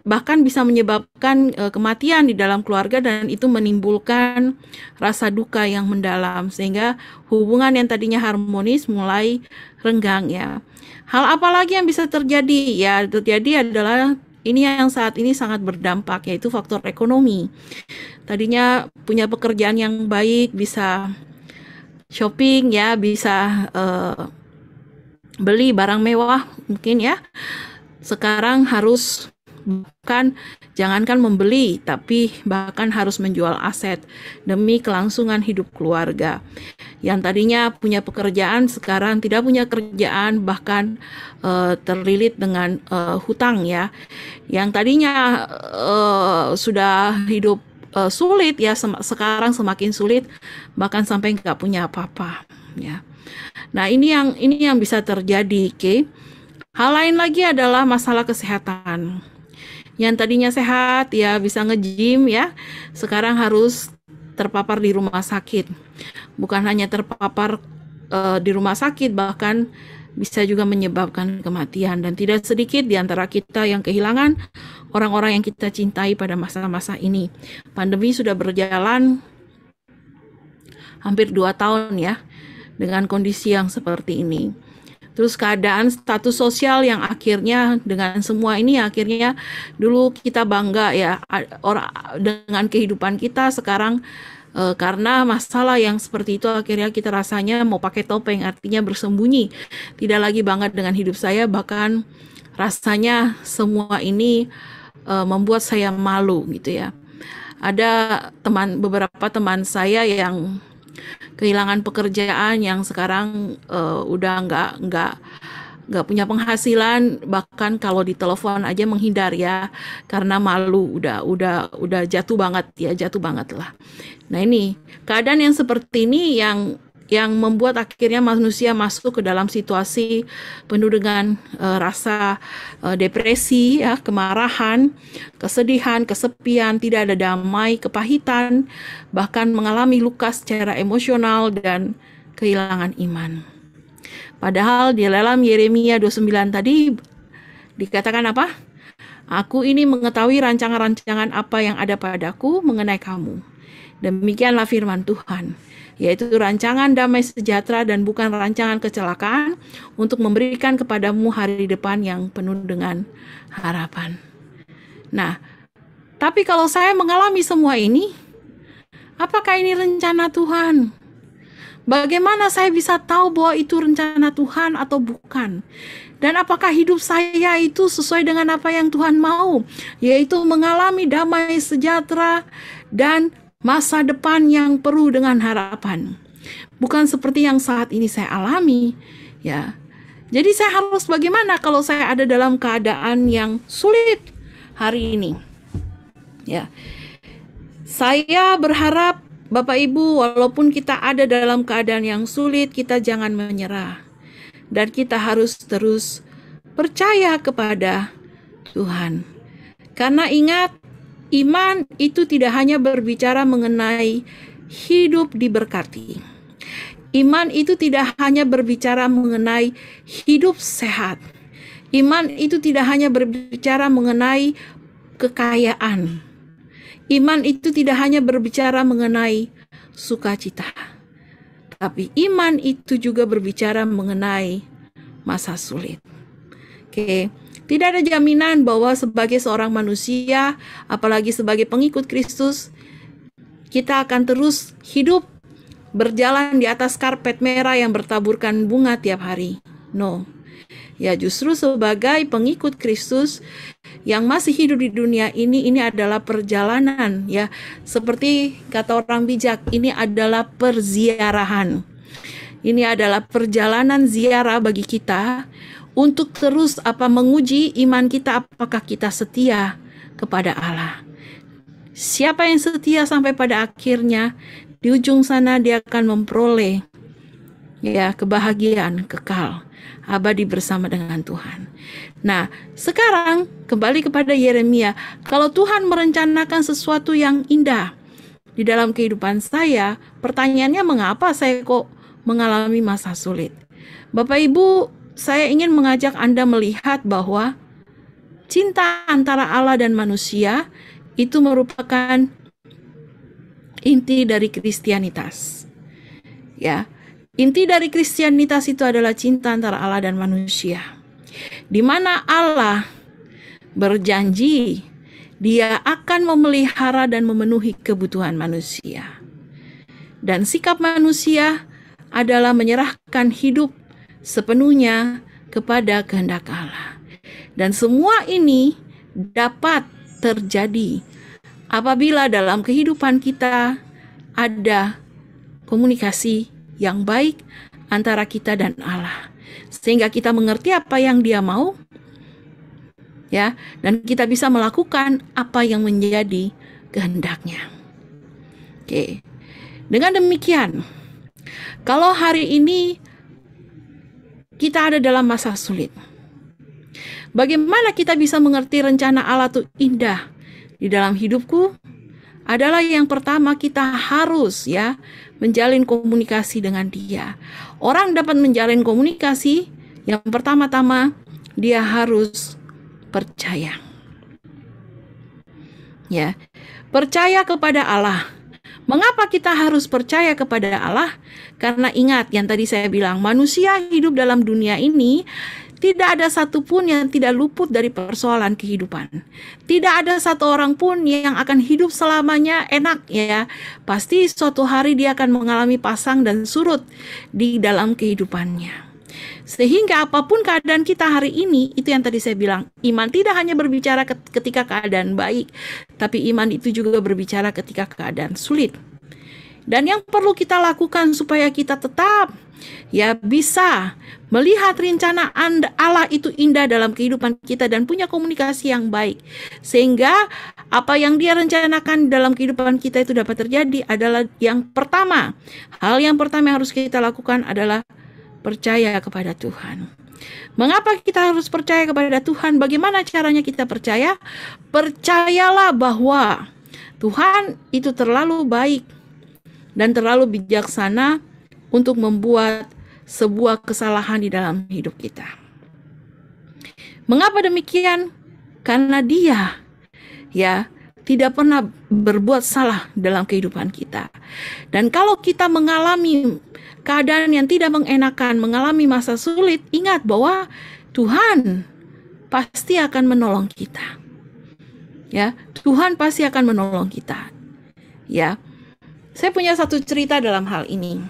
bahkan bisa menyebabkan kematian di dalam keluarga, dan itu menimbulkan rasa duka yang mendalam sehingga hubungan yang tadinya harmonis mulai renggang ya. Hal apa lagi yang bisa terjadi? Ya, terjadi adalah ini yang saat ini sangat berdampak, yaitu faktor ekonomi. Tadinya punya pekerjaan yang baik, bisa shopping ya, bisa beli barang mewah mungkin ya. Sekarang harus bahkan jangankan membeli, tapi bahkan harus menjual aset demi kelangsungan hidup keluarga. Yang tadinya punya pekerjaan sekarang tidak punya kerjaan, bahkan terlilit dengan hutang ya. Yang tadinya sudah hidup sulit ya, sekarang semakin sulit, bahkan sampai nggak punya apa-apa ya. Nah ini yang bisa terjadi. Okay? Hal lain lagi adalah masalah kesehatan. Yang tadinya sehat ya bisa nge-gym ya, sekarang harus terpapar di rumah sakit. Bukan hanya terpapar di rumah sakit, bahkan bisa juga menyebabkan kematian. Dan tidak sedikit di antara kita yang kehilangan orang-orang yang kita cintai pada masa-masa ini. Pandemi sudah berjalan hampir 2 tahun ya, dengan kondisi yang seperti ini. Terus keadaan status sosial yang akhirnya dengan semua ini akhirnya dulu kita bangga ya dengan kehidupan kita, sekarang karena masalah yang seperti itu akhirnya kita rasanya mau pakai topeng, artinya bersembunyi. Tidak lagi bangga dengan hidup saya, bahkan rasanya semua ini membuat saya malu gitu ya. Ada beberapa teman saya yang kehilangan pekerjaan, yang sekarang udah nggak punya penghasilan, bahkan kalau ditelepon aja menghindar ya karena malu, udah jatuh banget lah. Nah ini keadaan yang seperti ini yang membuat akhirnya manusia masuk ke dalam situasi penuh dengan rasa depresi ya, kemarahan, kesedihan, kesepian, tidak ada damai, kepahitan, bahkan mengalami luka secara emosional dan kehilangan iman. Padahal di dalam Yeremia 29 tadi dikatakan apa? Aku ini mengetahui rancangan-rancangan apa yang ada padaku mengenai kamu. Demikianlah firman Tuhan, yaitu rancangan damai sejahtera dan bukan rancangan kecelakaan, untuk memberikan kepadamu hari depan yang penuh dengan harapan. Nah, tapi kalau saya mengalami semua ini, apakah ini rencana Tuhan? Bagaimana saya bisa tahu bahwa itu rencana Tuhan atau bukan? Dan apakah hidup saya itu sesuai dengan apa yang Tuhan mau? Yaitu mengalami damai sejahtera dan masa depan yang penuh dengan harapan. Bukan seperti yang saat ini saya alami, ya. Jadi saya harus bagaimana kalau saya ada dalam keadaan yang sulit hari ini? Ya. Saya berharap Bapak Ibu, walaupun kita ada dalam keadaan yang sulit, kita jangan menyerah. Dan kita harus terus percaya kepada Tuhan. Karena ingat, iman itu tidak hanya berbicara mengenai hidup diberkati. Iman itu tidak hanya berbicara mengenai hidup sehat. Iman itu tidak hanya berbicara mengenai kekayaan. Iman itu tidak hanya berbicara mengenai sukacita. Tapi iman itu juga berbicara mengenai masa sulit. Oke. Tidak ada jaminan bahwa sebagai seorang manusia, apalagi sebagai pengikut Kristus, kita akan terus hidup berjalan di atas karpet merah yang bertaburkan bunga tiap hari. No. Ya, justru sebagai pengikut Kristus yang masih hidup di dunia ini adalah perjalanan, ya. Seperti kata orang bijak, ini adalah perziarahan. Ini adalah perjalanan ziarah bagi kita untuk terus menguji iman kita, apakah kita setia kepada Allah. Siapa yang setia sampai pada akhirnya, di ujung sana dia akan memperoleh kebahagiaan kekal abadi bersama dengan Tuhan. Nah, sekarang kembali kepada Yeremia. Kalau Tuhan merencanakan sesuatu yang indah di dalam kehidupan saya, pertanyaannya mengapa saya kok mengalami masa sulit? Bapak Ibu, saya ingin mengajak Anda melihat bahwa cinta antara Allah dan manusia itu merupakan inti dari Kristianitas. Ya, inti dari Kristianitas itu adalah cinta antara Allah dan manusia. Di mana Allah berjanji Dia akan memelihara dan memenuhi kebutuhan manusia. Dan sikap manusia adalah menyerahkan hidup sepenuhnya kepada kehendak Allah. Dan semua ini dapat terjadi apabila dalam kehidupan kita ada komunikasi yang baik antara kita dan Allah, sehingga kita mengerti apa yang Dia mau, ya, dan kita bisa melakukan apa yang menjadi kehendaknya. Oke. Dengan demikian, kalau hari ini kita ada dalam masa sulit, bagaimana kita bisa mengerti rencana Allah itu indah di dalam hidupku? Adalah yang pertama, kita harus menjalin komunikasi dengan Dia. Orang dapat menjalin komunikasi, yang pertama-tama dia harus percaya. Ya, percaya kepada Allah. Mengapa kita harus percaya kepada Allah? Karena ingat yang tadi saya bilang, manusia hidup dalam dunia ini tidak ada satupun yang tidak luput dari persoalan kehidupan. Tidak ada satu orang pun yang akan hidup selamanya enak, ya. Pasti suatu hari dia akan mengalami pasang dan surut di dalam kehidupannya. Sehingga apapun keadaan kita hari ini, itu yang tadi saya bilang, iman tidak hanya berbicara ketika keadaan baik, tapi iman itu juga berbicara ketika keadaan sulit. Dan yang perlu kita lakukan supaya kita tetap bisa melihat rencana Allah itu indah dalam kehidupan kita dan punya komunikasi yang baik, sehingga apa yang Dia rencanakan dalam kehidupan kita itu dapat terjadi adalah yang pertama. Hal yang pertama yang harus kita lakukan adalah percaya kepada Tuhan. Mengapa kita harus percaya kepada Tuhan? Bagaimana caranya kita percaya? Percayalah bahwa Tuhan itu terlalu baik dan terlalu bijaksana untuk membuat sebuah kesalahan di dalam hidup kita. Mengapa demikian? Karena Dia tidak pernah berbuat salah dalam kehidupan kita. Dan kalau kita mengalami keadaan yang tidak mengenakan, mengalami masa sulit, ingat bahwa Tuhan pasti akan menolong kita. Ya, Tuhan pasti akan menolong kita. Ya. Saya punya satu cerita dalam hal ini.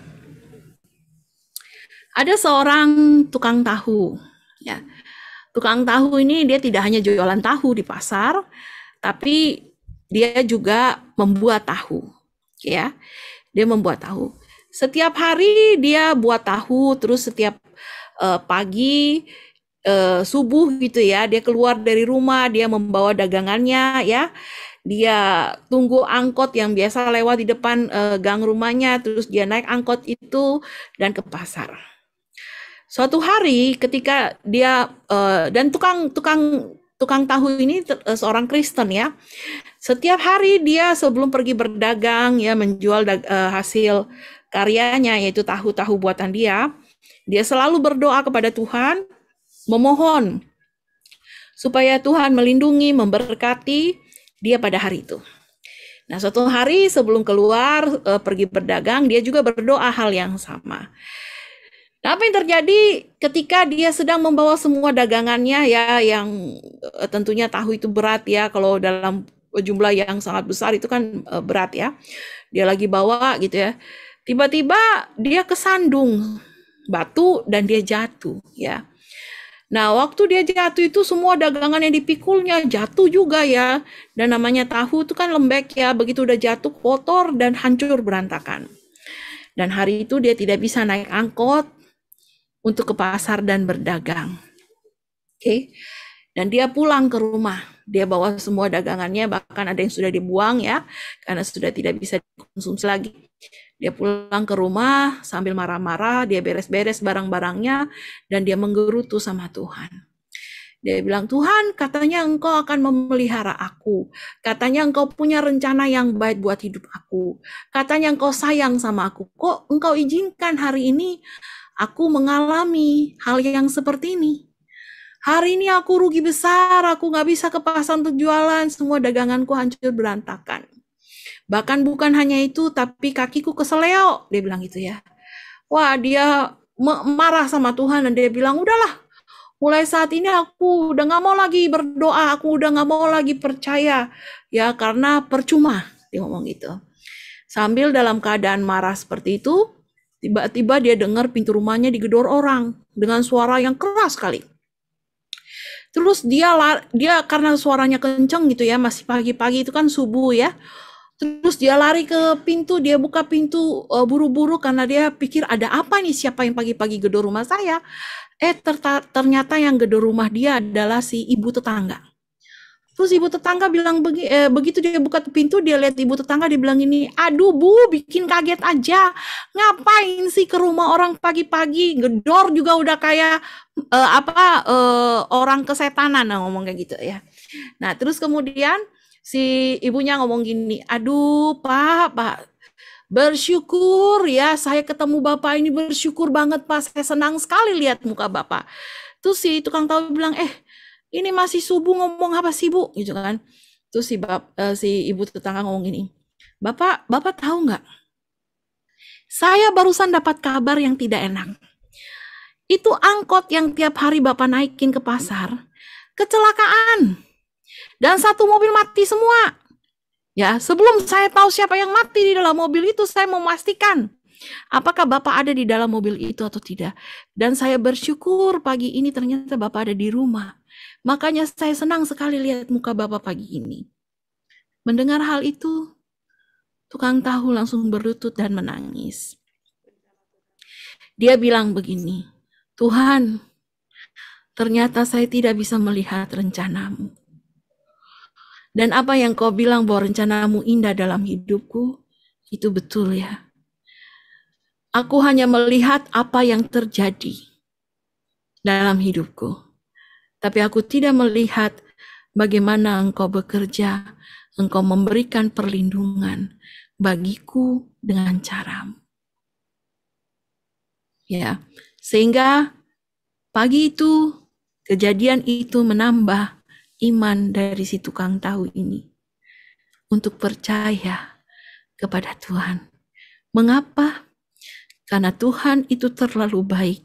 Ada seorang tukang tahu, ya. Tukang tahu ini dia tidak hanya jualan tahu di pasar, tapi dia juga membuat tahu, ya. Dia membuat tahu. Setiap hari dia buat tahu, terus setiap pagi subuh gitu ya, dia keluar dari rumah, dia membawa dagangannya, ya. Dia tunggu angkot yang biasa lewat di depan gang rumahnya, terus dia naik angkot itu dan ke pasar. Suatu hari ketika dia dan tukang tahu ini seorang Kristen, ya. Setiap hari dia sebelum pergi berdagang, ya, menjual hasil karyanya, yaitu tahu-tahu buatan dia selalu berdoa kepada Tuhan, memohon supaya Tuhan melindungi, memberkati dia pada hari itu. Nah, suatu hari sebelum keluar pergi berdagang, dia juga berdoa hal yang sama. Nah, apa yang terjadi ketika dia sedang membawa semua dagangannya ya, yang tentunya tahu itu berat ya, kalau dalam jumlah yang sangat besar itu kan berat ya. Dia lagi bawa gitu ya. Tiba-tiba dia kesandung batu dan dia jatuh ya. Nah, waktu dia jatuh itu semua dagangan yang dipikulnya jatuh juga ya. Dan namanya tahu itu kan lembek ya, begitu udah jatuh kotor dan hancur berantakan. Dan hari itu dia tidak bisa naik angkot untuk ke pasar dan berdagang. Oke. Dan dia pulang ke rumah. Dia bawa semua dagangannya, bahkan ada yang sudah dibuang ya, karena sudah tidak bisa dikonsumsi lagi. Dia pulang ke rumah sambil marah-marah, dia beres-beres barang-barangnya, dan dia menggerutu sama Tuhan. Dia bilang, Tuhan, katanya Engkau akan memelihara aku. Katanya Engkau punya rencana yang baik buat hidup aku. Katanya Engkau sayang sama aku. Kok Engkau izinkan hari ini aku mengalami hal yang seperti ini? Hari ini aku rugi besar, aku gak bisa ke pasar untuk jualan, semua daganganku hancur berantakan. Bahkan bukan hanya itu, tapi kakiku keseleo, dia bilang gitu ya. Wah, dia marah sama Tuhan dan dia bilang, udahlah, mulai saat ini aku udah gak mau lagi berdoa, aku udah gak mau lagi percaya, ya karena percuma, dia ngomong gitu. Sambil dalam keadaan marah seperti itu, tiba-tiba dia dengar pintu rumahnya digedor orang dengan suara yang keras sekali. Terus dia karena suaranya kenceng gitu ya, masih pagi-pagi itu kan subuh ya. Terus dia lari ke pintu, dia buka pintu buru-buru karena dia pikir ada apa nih, siapa yang pagi-pagi gedor rumah saya. Ternyata yang gedor rumah dia adalah si ibu tetangga. Terus ibu tetangga bilang begitu dia buka pintu, dia lihat ibu tetangga, dia bilang ini, aduh Bu, bikin kaget aja. Ngapain sih ke rumah orang pagi-pagi, gedor juga udah kayak orang kesetanan, ngomong kayak gitu ya. Nah, terus kemudian si ibunya ngomong gini, aduh Pak, bersyukur ya, saya ketemu Bapak ini, bersyukur banget Pak, saya senang sekali lihat muka Bapak. Terus si tukang tahu bilang, ini masih subuh ngomong apa sih Bu? Gitu kan. Terus si ibu tetangga ngomong gini, Bapak tahu nggak? Saya barusan dapat kabar yang tidak enak. Itu angkot yang tiap hari Bapak naikin ke pasar, kecelakaan. Dan satu mobil mati semua. Ya, sebelum saya tahu siapa yang mati di dalam mobil itu, saya memastikan apakah Bapak ada di dalam mobil itu atau tidak. Dan saya bersyukur pagi ini ternyata Bapak ada di rumah. Makanya saya senang sekali lihat muka Bapak pagi ini. Mendengar hal itu, tukang tahu langsung berlutut dan menangis. Dia bilang begini, Tuhan, ternyata saya tidak bisa melihat rencanamu. Dan apa yang kau bilang bahwa rencanamu indah dalam hidupku, itu betul ya. Aku hanya melihat apa yang terjadi dalam hidupku. Tapi aku tidak melihat bagaimana Engkau bekerja, Engkau memberikan perlindungan bagiku dengan caramu. Ya, sehingga pagi itu, kejadian itu menambah iman dari si tukang tahu ini untuk percaya kepada Tuhan. Mengapa? Karena Tuhan itu terlalu baik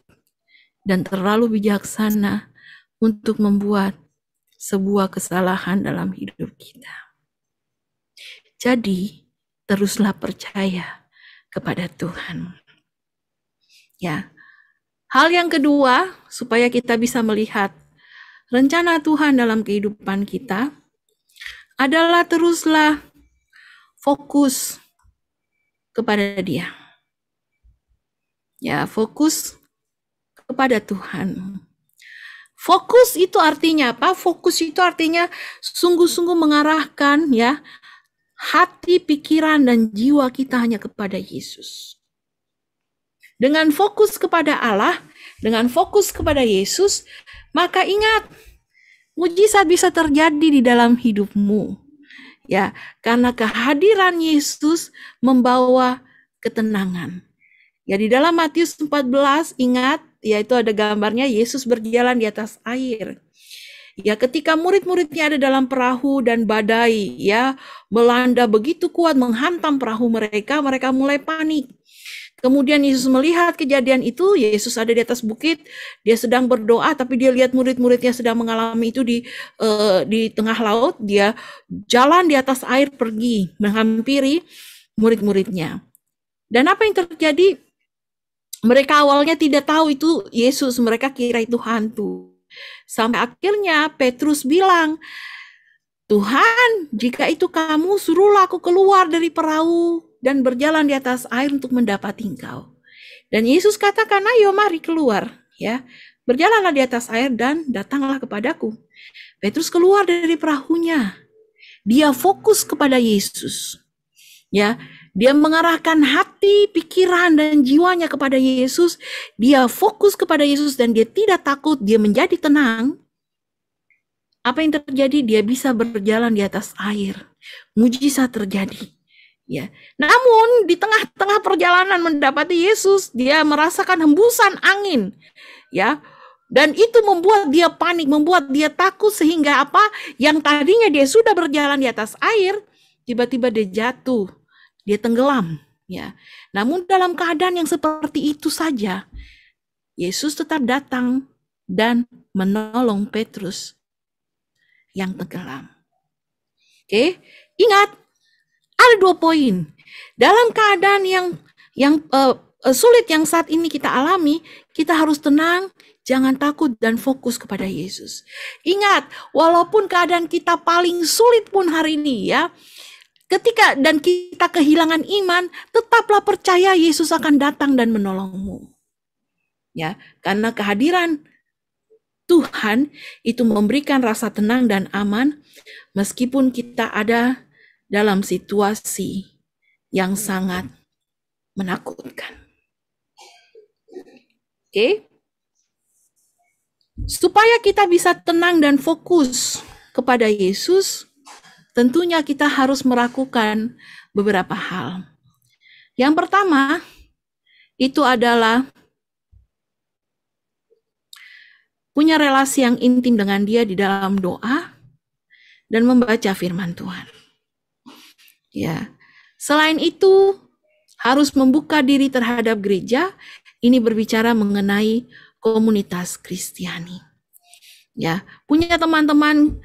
dan terlalu bijaksana untuk membuat sebuah kesalahan dalam hidup kita. Jadi, teruslah percaya kepada Tuhan. Ya. Hal yang kedua, supaya kita bisa melihat rencana Tuhan dalam kehidupan kita, adalah teruslah fokus kepada Dia. Ya, fokus kepada Tuhan. Fokus itu artinya apa? Fokus itu artinya sungguh-sungguh mengarahkan ya hati, pikiran, dan jiwa kita hanya kepada Yesus. Dengan fokus kepada Allah, dengan fokus kepada Yesus, maka ingat, mujizat bisa terjadi di dalam hidupmu. Ya, karena kehadiran Yesus membawa ketenangan. Ya, di dalam Matius 14 ingat, yaitu ada gambarnya Yesus berjalan di atas air. Ya, ketika murid-muridnya ada dalam perahu dan badai ya melanda begitu kuat menghantam perahu mereka mulai panik. Kemudian Yesus melihat kejadian itu, Yesus ada di atas bukit, dia sedang berdoa, tapi dia lihat murid-muridnya sedang mengalami itu di tengah laut. Dia jalan di atas air pergi menghampiri murid-muridnya. Dan apa yang terjadi? Mereka awalnya tidak tahu itu Yesus, mereka kira itu hantu. Sampai akhirnya Petrus bilang, Tuhan, jika itu kamu, suruhlah aku keluar dari perahu dan berjalan di atas air untuk mendapati Engkau. Dan Yesus katakan, ayo mari keluar, ya. Berjalanlah di atas air dan datanglah kepadaku. Petrus keluar dari perahunya. Dia fokus kepada Yesus. Ya, dia mengarahkan hati, pikiran dan jiwanya kepada Yesus. Dia fokus kepada Yesus dan dia tidak takut, dia menjadi tenang. Apa yang terjadi? Dia bisa berjalan di atas air. Mujizat terjadi. Ya. Namun di tengah-tengah perjalanan mendapati Yesus, dia merasakan hembusan angin. Ya. Dan itu membuat dia panik, membuat dia takut sehingga apa? Yang tadinya dia sudah berjalan di atas air, tiba-tiba dia jatuh. Dia tenggelam. Ya. Namun dalam keadaan yang seperti itu saja, Yesus tetap datang dan menolong Petrus yang tenggelam. Oke, ingat ada 2 poin. Dalam keadaan yang sulit yang saat ini kita alami, kita harus tenang, jangan takut dan fokus kepada Yesus. Ingat, walaupun keadaan kita paling sulit pun hari ini ya, ketika dan kita kehilangan iman, tetaplah percaya Yesus akan datang dan menolongmu. Ya, karena kehadiran Tuhan itu memberikan rasa tenang dan aman meskipun kita ada dalam situasi yang sangat menakutkan. Oke? Supaya kita bisa tenang dan fokus kepada Yesus, tentunya kita harus melakukan beberapa hal. Yang pertama, itu adalah punya relasi yang intim dengan dia di dalam doa dan membaca firman Tuhan. Ya. Selain itu, harus membuka diri terhadap gereja. Ini berbicara mengenai komunitas Kristiani. Ya, punya teman-teman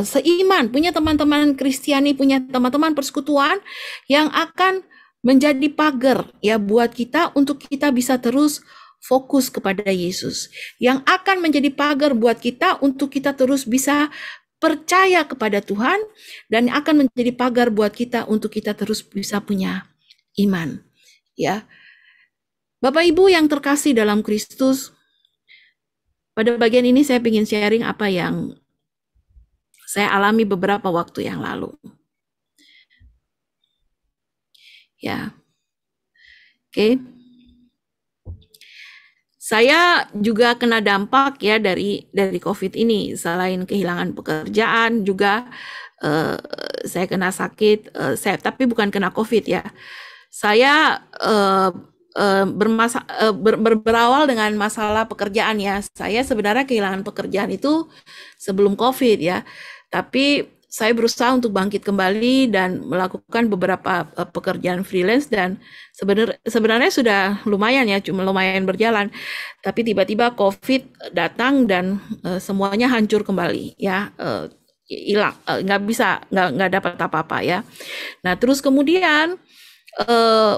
seiman, punya teman-teman Kristiani, punya teman-teman persekutuan yang akan menjadi pagar ya buat kita untuk kita bisa terus fokus kepada Yesus, yang akan menjadi pagar buat kita untuk kita terus bisa percaya kepada Tuhan, dan akan menjadi pagar buat kita untuk kita terus bisa punya iman. Ya, Bapak Ibu yang terkasih dalam Kristus, pada bagian ini saya ingin sharing apa yang saya alami beberapa waktu yang lalu. Ya, oke. Saya juga kena dampak ya dari COVID ini. Selain kehilangan pekerjaan, juga saya kena sakit. Tapi bukan kena COVID ya. Saya berawal dengan masalah pekerjaan ya. Saya sebenarnya kehilangan pekerjaan itu sebelum COVID ya. Tapi saya berusaha untuk bangkit kembali dan melakukan beberapa pekerjaan freelance, dan sebenarnya sudah lumayan ya, cuma lumayan berjalan. Tapi tiba-tiba COVID datang dan semuanya hancur kembali ya, hilang, nggak dapat apa-apa ya. Nah terus kemudian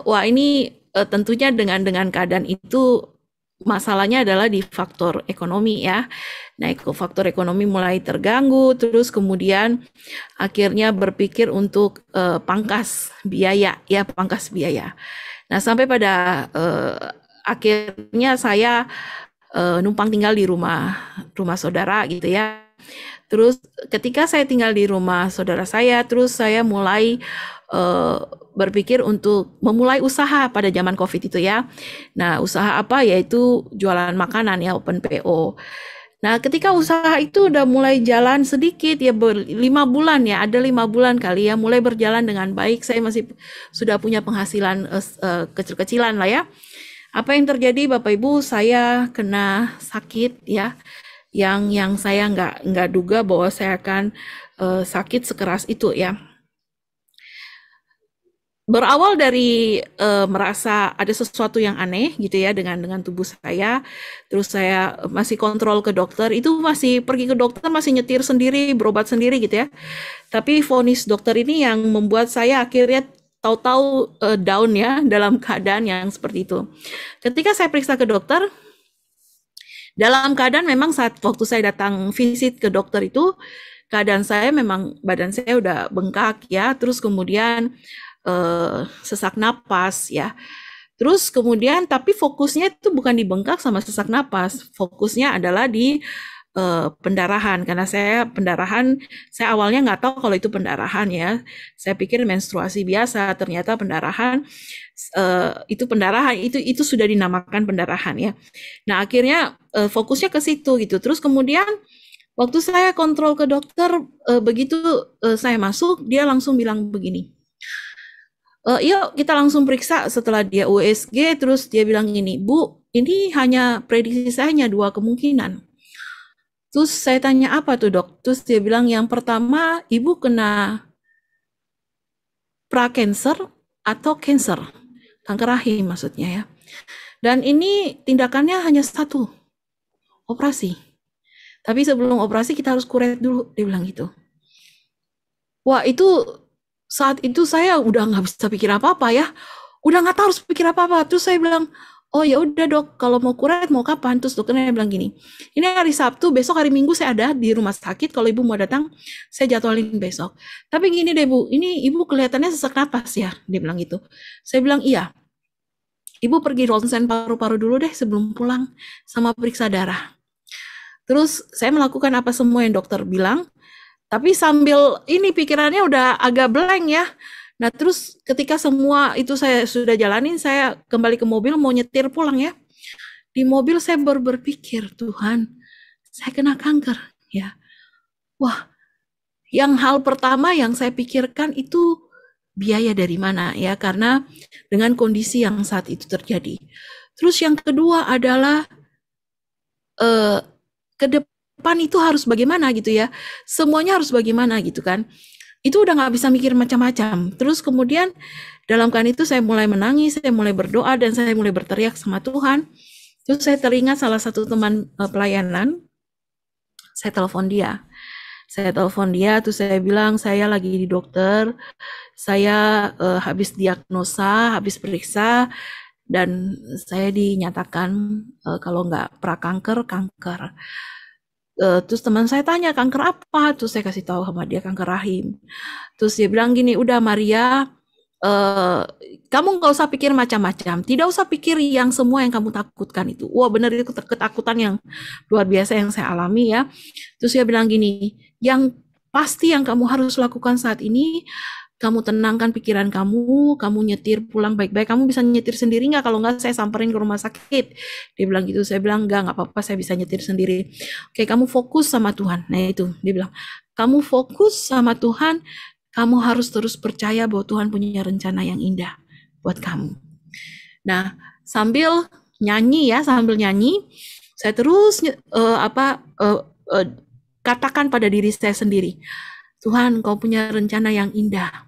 wah ini tentunya dengan keadaan itu masalahnya adalah di faktor ekonomi ya. Nah, faktor ekonomi mulai terganggu, terus kemudian akhirnya berpikir untuk pangkas biaya. Nah, sampai pada akhirnya saya numpang tinggal di rumah saudara gitu ya. Terus ketika saya tinggal di rumah saudara saya, terus saya mulai berpikir untuk memulai usaha pada zaman COVID itu ya. Nah, usaha apa? Yaitu jualan makanan ya, open PO. Nah, ketika usaha itu udah mulai jalan sedikit ya, 5 bulan ya, ada 5 bulan kali ya, mulai berjalan dengan baik. Saya masih sudah punya penghasilan kecil-kecilan lah ya. Apa yang terjadi Bapak Ibu? Saya kena sakit ya, yang saya nggak duga bahwa saya akan sakit sekeras itu ya. berawal dari merasa ada sesuatu yang aneh gitu ya dengan tubuh saya, terus saya masih kontrol ke dokter, itu masih pergi ke dokter, masih nyetir sendiri, berobat sendiri gitu ya. Tapi vonis dokter ini yang membuat saya akhirnya tahu-tahu down ya dalam keadaan yang seperti itu. Ketika saya periksa ke dokter, dalam keadaan memang saat waktu saya datang visit ke dokter itu, keadaan saya memang badan saya udah bengkak ya, terus kemudian sesak napas ya. Terus kemudian tapi fokusnya itu bukan di bengkak sama sesak napas, fokusnya adalah di pendarahan, karena saya pendarahan, saya awalnya nggak tahu kalau itu pendarahan ya, saya pikir menstruasi biasa, ternyata pendarahan, itu pendarahan, itu sudah dinamakan pendarahan ya. Nah akhirnya fokusnya ke situ gitu. Terus kemudian waktu saya kontrol ke dokter, begitu saya masuk, dia langsung bilang begini, yuk kita langsung periksa. Setelah dia USG, terus dia bilang gini, Bu, ini hanya prediksi saya hanya 2 kemungkinan. Terus saya tanya, apa tuh dok? Terus dia bilang, yang pertama, ibu kena prakanker atau cancer, kanker rahim maksudnya ya. Dan ini tindakannya hanya 1, operasi. Tapi sebelum operasi kita harus kuret dulu, dia bilang gitu. Wah itu saat itu saya udah nggak bisa pikir apa-apa ya, udah nggak tahu harus pikir apa-apa. Terus saya bilang, oh ya udah dok, kalau mau kuret mau kapan? Terus dokternya bilang gini, ini hari Sabtu, besok hari Minggu saya ada di rumah sakit, kalau ibu mau datang saya jadwalin besok. Tapi gini deh Bu, ini ibu kelihatannya sesak napas ya, dia bilang gitu. Saya bilang iya, ibu pergi ronsen paru-paru dulu deh sebelum pulang, sama periksa darah. Terus saya melakukan apa semua yang dokter bilang, tapi sambil ini pikirannya udah agak blank ya. Nah terus ketika semua itu saya sudah jalanin, saya kembali ke mobil mau nyetir pulang ya. Di mobil saya berpikir, Tuhan, saya kena kanker ya. Wah, yang hal pertama yang saya pikirkan itu biaya dari mana ya, karena dengan kondisi yang saat itu terjadi. Terus yang kedua adalah ke depan itu harus bagaimana gitu ya, semuanya harus bagaimana gitu kan, itu udah nggak bisa mikir macam-macam. Terus kemudian dalam keadaan itu saya mulai menangis, saya mulai berdoa, dan saya mulai berteriak sama Tuhan. Terus saya teringat salah satu teman pelayanan, saya telepon dia, terus saya bilang, saya lagi di dokter, saya habis diagnosa, habis periksa, dan saya dinyatakan kalau nggak prakanker, kanker. Terus teman saya tanya, kanker apa? Terus saya kasih tahu sama dia, kanker rahim. Terus dia bilang gini, udah Maria, kamu nggak usah pikir macam-macam, tidak usah pikir yang semua yang kamu takutkan itu. Wah benar, itu ketakutan yang luar biasa yang saya alami ya. Terus dia bilang gini, yang pasti yang kamu harus lakukan saat ini, kamu tenangkan pikiran kamu nyetir pulang baik-baik. Kamu bisa nyetir sendiri nggak? Kalau nggak saya samperin ke rumah sakit. Dia bilang gitu. Saya bilang nggak apa-apa, saya bisa nyetir sendiri. Oke, kamu fokus sama Tuhan. Nah itu, dia bilang, kamu fokus sama Tuhan, kamu harus terus percaya bahwa Tuhan punya rencana yang indah buat kamu. Nah, sambil nyanyi, saya terus katakan pada diri saya sendiri, Tuhan, Kau punya rencana yang indah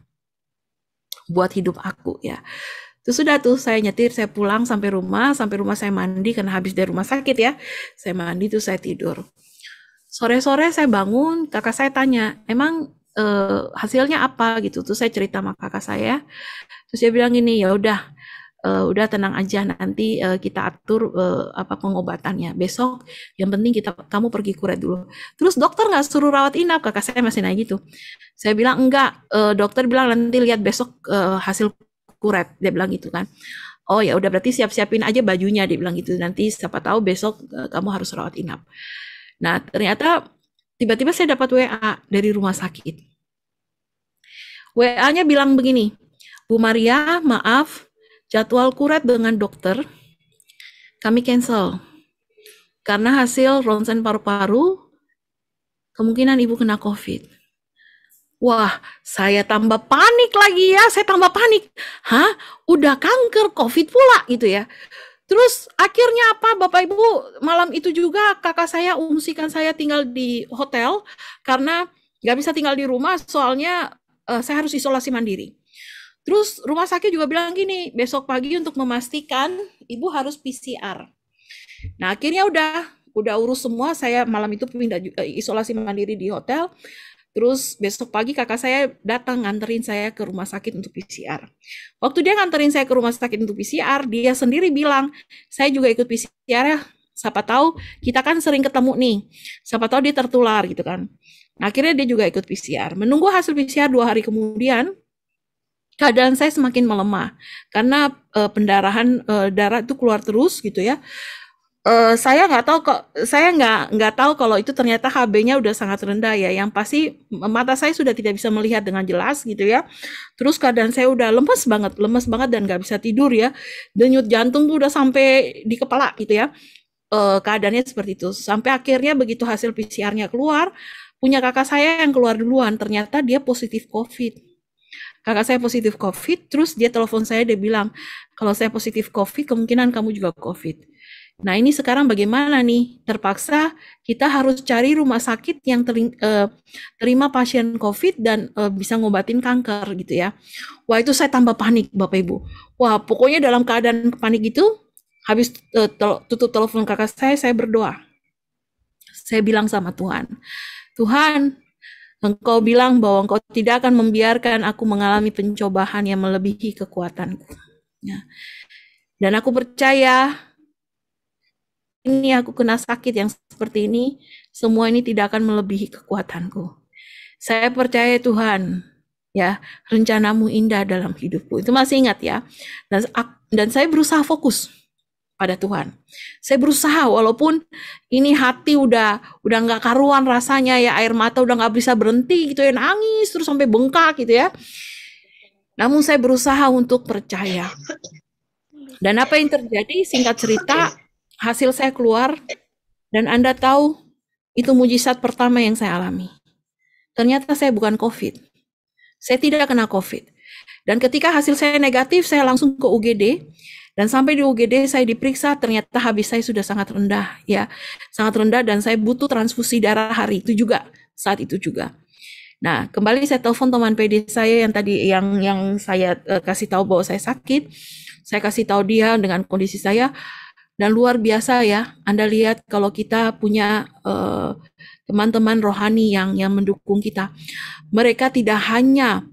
buat hidup aku ya. Terus sudah tuh saya nyetir, saya pulang sampai rumah saya mandi karena habis dari rumah sakit ya. Saya mandi tuh saya tidur. Sore-sore saya bangun, kakak saya tanya, emang hasilnya apa gitu. Terus saya cerita sama kakak saya. Terus dia bilang gini, ya udah tenang aja, nanti kita atur pengobatannya. Besok yang penting kamu pergi kuret dulu. Terus dokter nggak suruh rawat inap? Kakak saya masih nanya gitu. Saya bilang enggak, dokter bilang nanti lihat besok hasil kuret, dia bilang gitu kan. Oh ya udah, berarti siap-siapin aja bajunya, dia bilang gitu. Nanti siapa tahu besok kamu harus rawat inap. Nah ternyata tiba-tiba saya dapat WA dari rumah sakit. WA-nya bilang begini, Bu Maria, maaf, jadwal kuret dengan dokter kami cancel karena hasil ronsen paru-paru kemungkinan ibu kena COVID. Wah, saya tambah panik lagi ya, saya tambah panik. Hah? Udah kanker, COVID pula gitu ya. Terus akhirnya apa, Bapak Ibu, malam itu juga kakak saya ungsikan saya tinggal di hotel karena nggak bisa tinggal di rumah, soalnya saya harus isolasi mandiri. Terus rumah sakit juga bilang gini, besok pagi untuk memastikan ibu harus PCR. Nah akhirnya udah urus semua, saya malam itu pindah isolasi mandiri di hotel. Terus besok pagi kakak saya datang nganterin saya ke rumah sakit untuk PCR. Waktu dia nganterin saya ke rumah sakit untuk PCR, dia sendiri bilang, saya juga ikut PCR ya, siapa tahu kita kan sering ketemu nih, siapa tahu dia tertular gitu kan. Nah, akhirnya dia juga ikut PCR. Menunggu hasil PCR 2 hari kemudian, keadaan saya semakin melemah karena pendarahan darah itu keluar terus gitu ya. Saya nggak tahu kalau itu ternyata HB-nya udah sangat rendah ya. Yang pasti mata saya sudah tidak bisa melihat dengan jelas gitu ya. Terus keadaan saya udah lemes banget dan nggak bisa tidur ya. Denyut jantung tuh udah sampai di kepala gitu ya. Keadaannya seperti itu. Sampai akhirnya begitu hasil PCR-nya keluar, punya kakak saya yang keluar duluan, ternyata dia positif COVID. Kakak saya positif COVID, terus dia telepon saya, dia bilang, kalau saya positif COVID, kemungkinan kamu juga COVID. Nah ini sekarang bagaimana nih? Terpaksa kita harus cari rumah sakit yang terima pasien COVID dan bisa ngobatin kanker gitu ya. Wah itu saya tambah panik Bapak Ibu. Wah pokoknya dalam keadaan panik itu, habis tutup telepon kakak saya berdoa. Saya bilang sama Tuhan, Tuhan, Engkau bilang bahwa Engkau tidak akan membiarkan aku mengalami pencobaan yang melebihi kekuatanku. Ya. Dan aku percaya ini aku kena sakit yang seperti ini, semua ini tidak akan melebihi kekuatanku. Saya percaya Tuhan, ya rencanamu indah dalam hidupku. Itu masih ingat ya. Dan saya berusaha fokus pada Tuhan. Saya berusaha walaupun ini hati udah nggak karuan rasanya ya, air mata udah nggak bisa berhenti gitu ya, nangis terus sampai bengkak gitu ya. Namun saya berusaha untuk percaya. Dan apa yang terjadi? Singkat cerita, hasil saya keluar dan Anda tahu itu mujizat pertama yang saya alami. Ternyata saya bukan COVID. Saya tidak kena COVID. Dan ketika hasil saya negatif, saya langsung ke UGD. Dan sampai di UGD saya diperiksa, ternyata HB saya sudah sangat rendah ya. Sangat rendah dan saya butuh transfusi darah hari itu juga, saat itu juga. Nah, kembali saya telepon teman PD saya yang tadi yang saya kasih tahu bahwa saya sakit. Saya kasih tahu dia dengan kondisi saya dan luar biasa ya. Anda lihat kalau kita punya teman-teman rohani yang mendukung kita. Mereka tidak hanya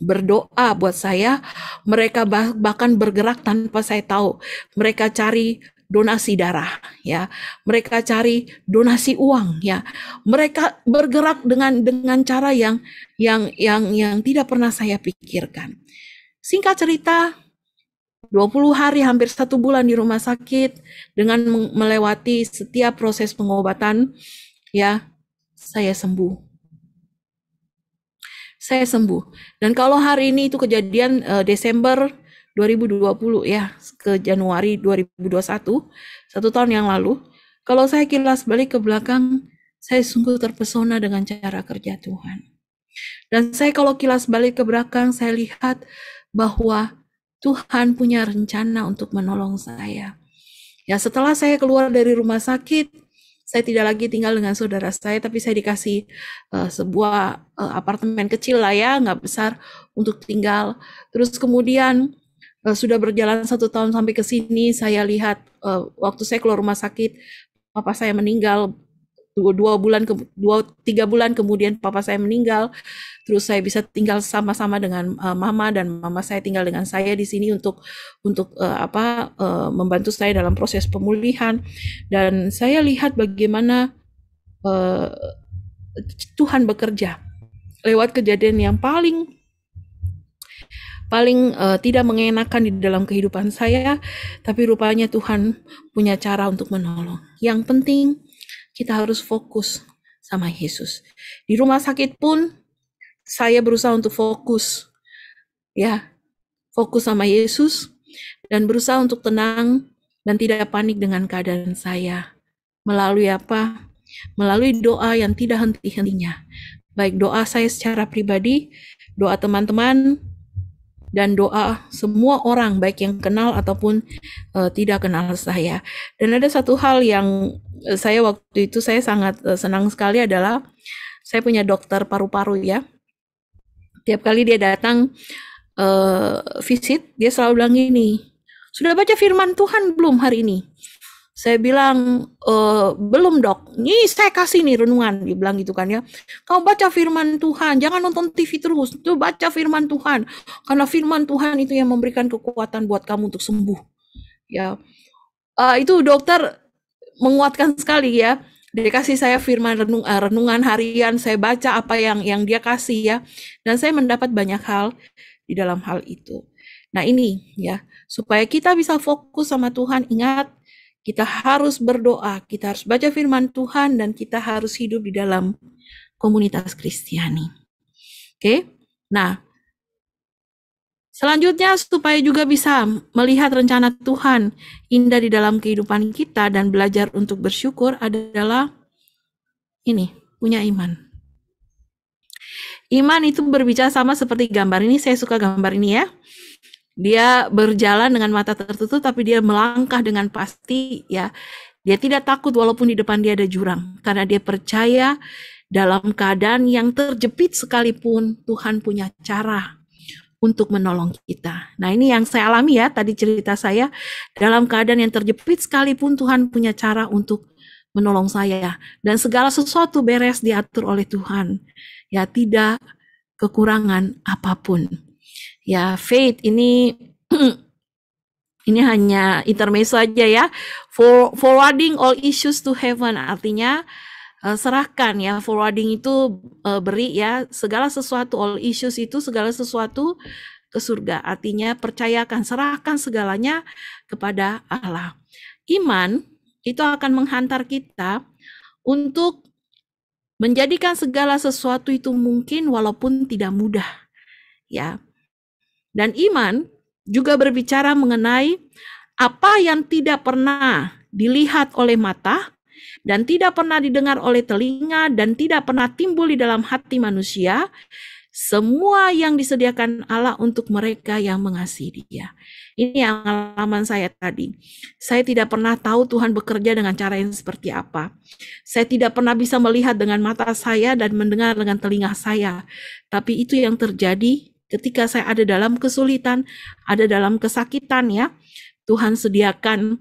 berdoa buat saya, mereka bahkan bergerak tanpa saya tahu. Mereka cari donasi darah, ya. Mereka cari donasi uang, ya. Mereka bergerak dengan cara yang tidak pernah saya pikirkan. Singkat cerita, 20 hari hampir 1 bulan di rumah sakit dengan melewati setiap proses pengobatan, ya, saya sembuh. Saya sembuh. Dan kalau hari ini itu kejadian Desember 2020 ya, ke Januari 2021, 1 tahun yang lalu, kalau saya kilas balik ke belakang, saya sungguh terpesona dengan cara kerja Tuhan. Dan saya kalau kilas balik ke belakang, saya lihat bahwa Tuhan punya rencana untuk menolong saya. Ya, setelah saya keluar dari rumah sakit, saya tidak lagi tinggal dengan saudara saya, tapi saya dikasih sebuah apartemen kecil lah ya, nggak besar untuk tinggal. Terus kemudian sudah berjalan 1 tahun sampai ke sini, saya lihat waktu saya keluar rumah sakit, papa saya meninggal. 3 bulan kemudian papa saya meninggal. Terus saya bisa tinggal sama-sama dengan mama dan mama saya tinggal dengan saya di sini untuk membantu saya dalam proses pemulihan. Dan saya lihat bagaimana Tuhan bekerja lewat kejadian yang paling tidak mengenakan di dalam kehidupan saya, tapi rupanya Tuhan punya cara untuk menolong. Yang penting kita harus fokus sama Yesus. Di rumah sakit pun saya berusaha untuk fokus, ya, fokus sama Yesus dan berusaha untuk tenang dan tidak panik dengan keadaan saya. Melalui apa? Melalui doa yang tidak henti-hentinya. Baik doa saya secara pribadi, doa teman-teman, dan doa semua orang, baik yang kenal ataupun tidak kenal saya. Dan ada satu hal yang saya waktu itu saya sangat senang sekali adalah saya punya dokter paru-paru ya. Tiap kali dia datang, visit, dia selalu bilang gini, sudah baca firman Tuhan belum hari ini? Saya bilang, belum dok, ini saya kasih nih renungan, dia bilang gitu kan ya. Kau baca firman Tuhan, jangan nonton TV terus, tuh baca firman Tuhan. Karena firman Tuhan itu yang memberikan kekuatan buat kamu untuk sembuh. Ya, itu dokter menguatkan sekali ya. Dia kasih saya firman renungan harian, saya baca apa yang dia kasih ya. Dan saya mendapat banyak hal di dalam hal itu. Nah ini ya, supaya kita bisa fokus sama Tuhan, ingat, kita harus berdoa, kita harus baca firman Tuhan, dan kita harus hidup di dalam komunitas Kristiani. Oke, nah selanjutnya supaya juga bisa melihat rencana Tuhan indah di dalam kehidupan kita dan belajar untuk bersyukur adalah ini, punya iman. Iman itu berbicara sama seperti gambar ini, saya suka gambar ini ya. Dia berjalan dengan mata tertutup, tapi dia melangkah dengan pasti ya. Dia tidak takut walaupun di depan dia ada jurang, karena dia percaya dalam keadaan yang terjepit sekalipun Tuhan punya cara untuk menolong kita. Nah ini yang saya alami ya, tadi cerita saya, dalam keadaan yang terjepit sekalipun Tuhan punya cara untuk menolong saya. Dan segala sesuatu beres diatur oleh Tuhan. Ya tidak kekurangan apapun. Ya, faith ini ini hanya intermezzo aja ya. Forwarding all issues to heaven, artinya serahkan ya. Forwarding itu beri ya, segala sesuatu, all issues itu segala sesuatu ke surga. Artinya percayakan, serahkan segalanya kepada Allah. Iman itu akan menghantar kita untuk menjadikan segala sesuatu itu mungkin walaupun tidak mudah. Ya. Dan iman juga berbicara mengenai apa yang tidak pernah dilihat oleh mata dan tidak pernah didengar oleh telinga dan tidak pernah timbul di dalam hati manusia, semua yang disediakan Allah untuk mereka yang mengasihi Dia. Ini yang pengalaman saya tadi. Saya tidak pernah tahu Tuhan bekerja dengan cara yang seperti apa. Saya tidak pernah bisa melihat dengan mata saya dan mendengar dengan telinga saya. Tapi itu yang terjadi ketika saya ada dalam kesulitan, ada dalam kesakitan ya, Tuhan sediakan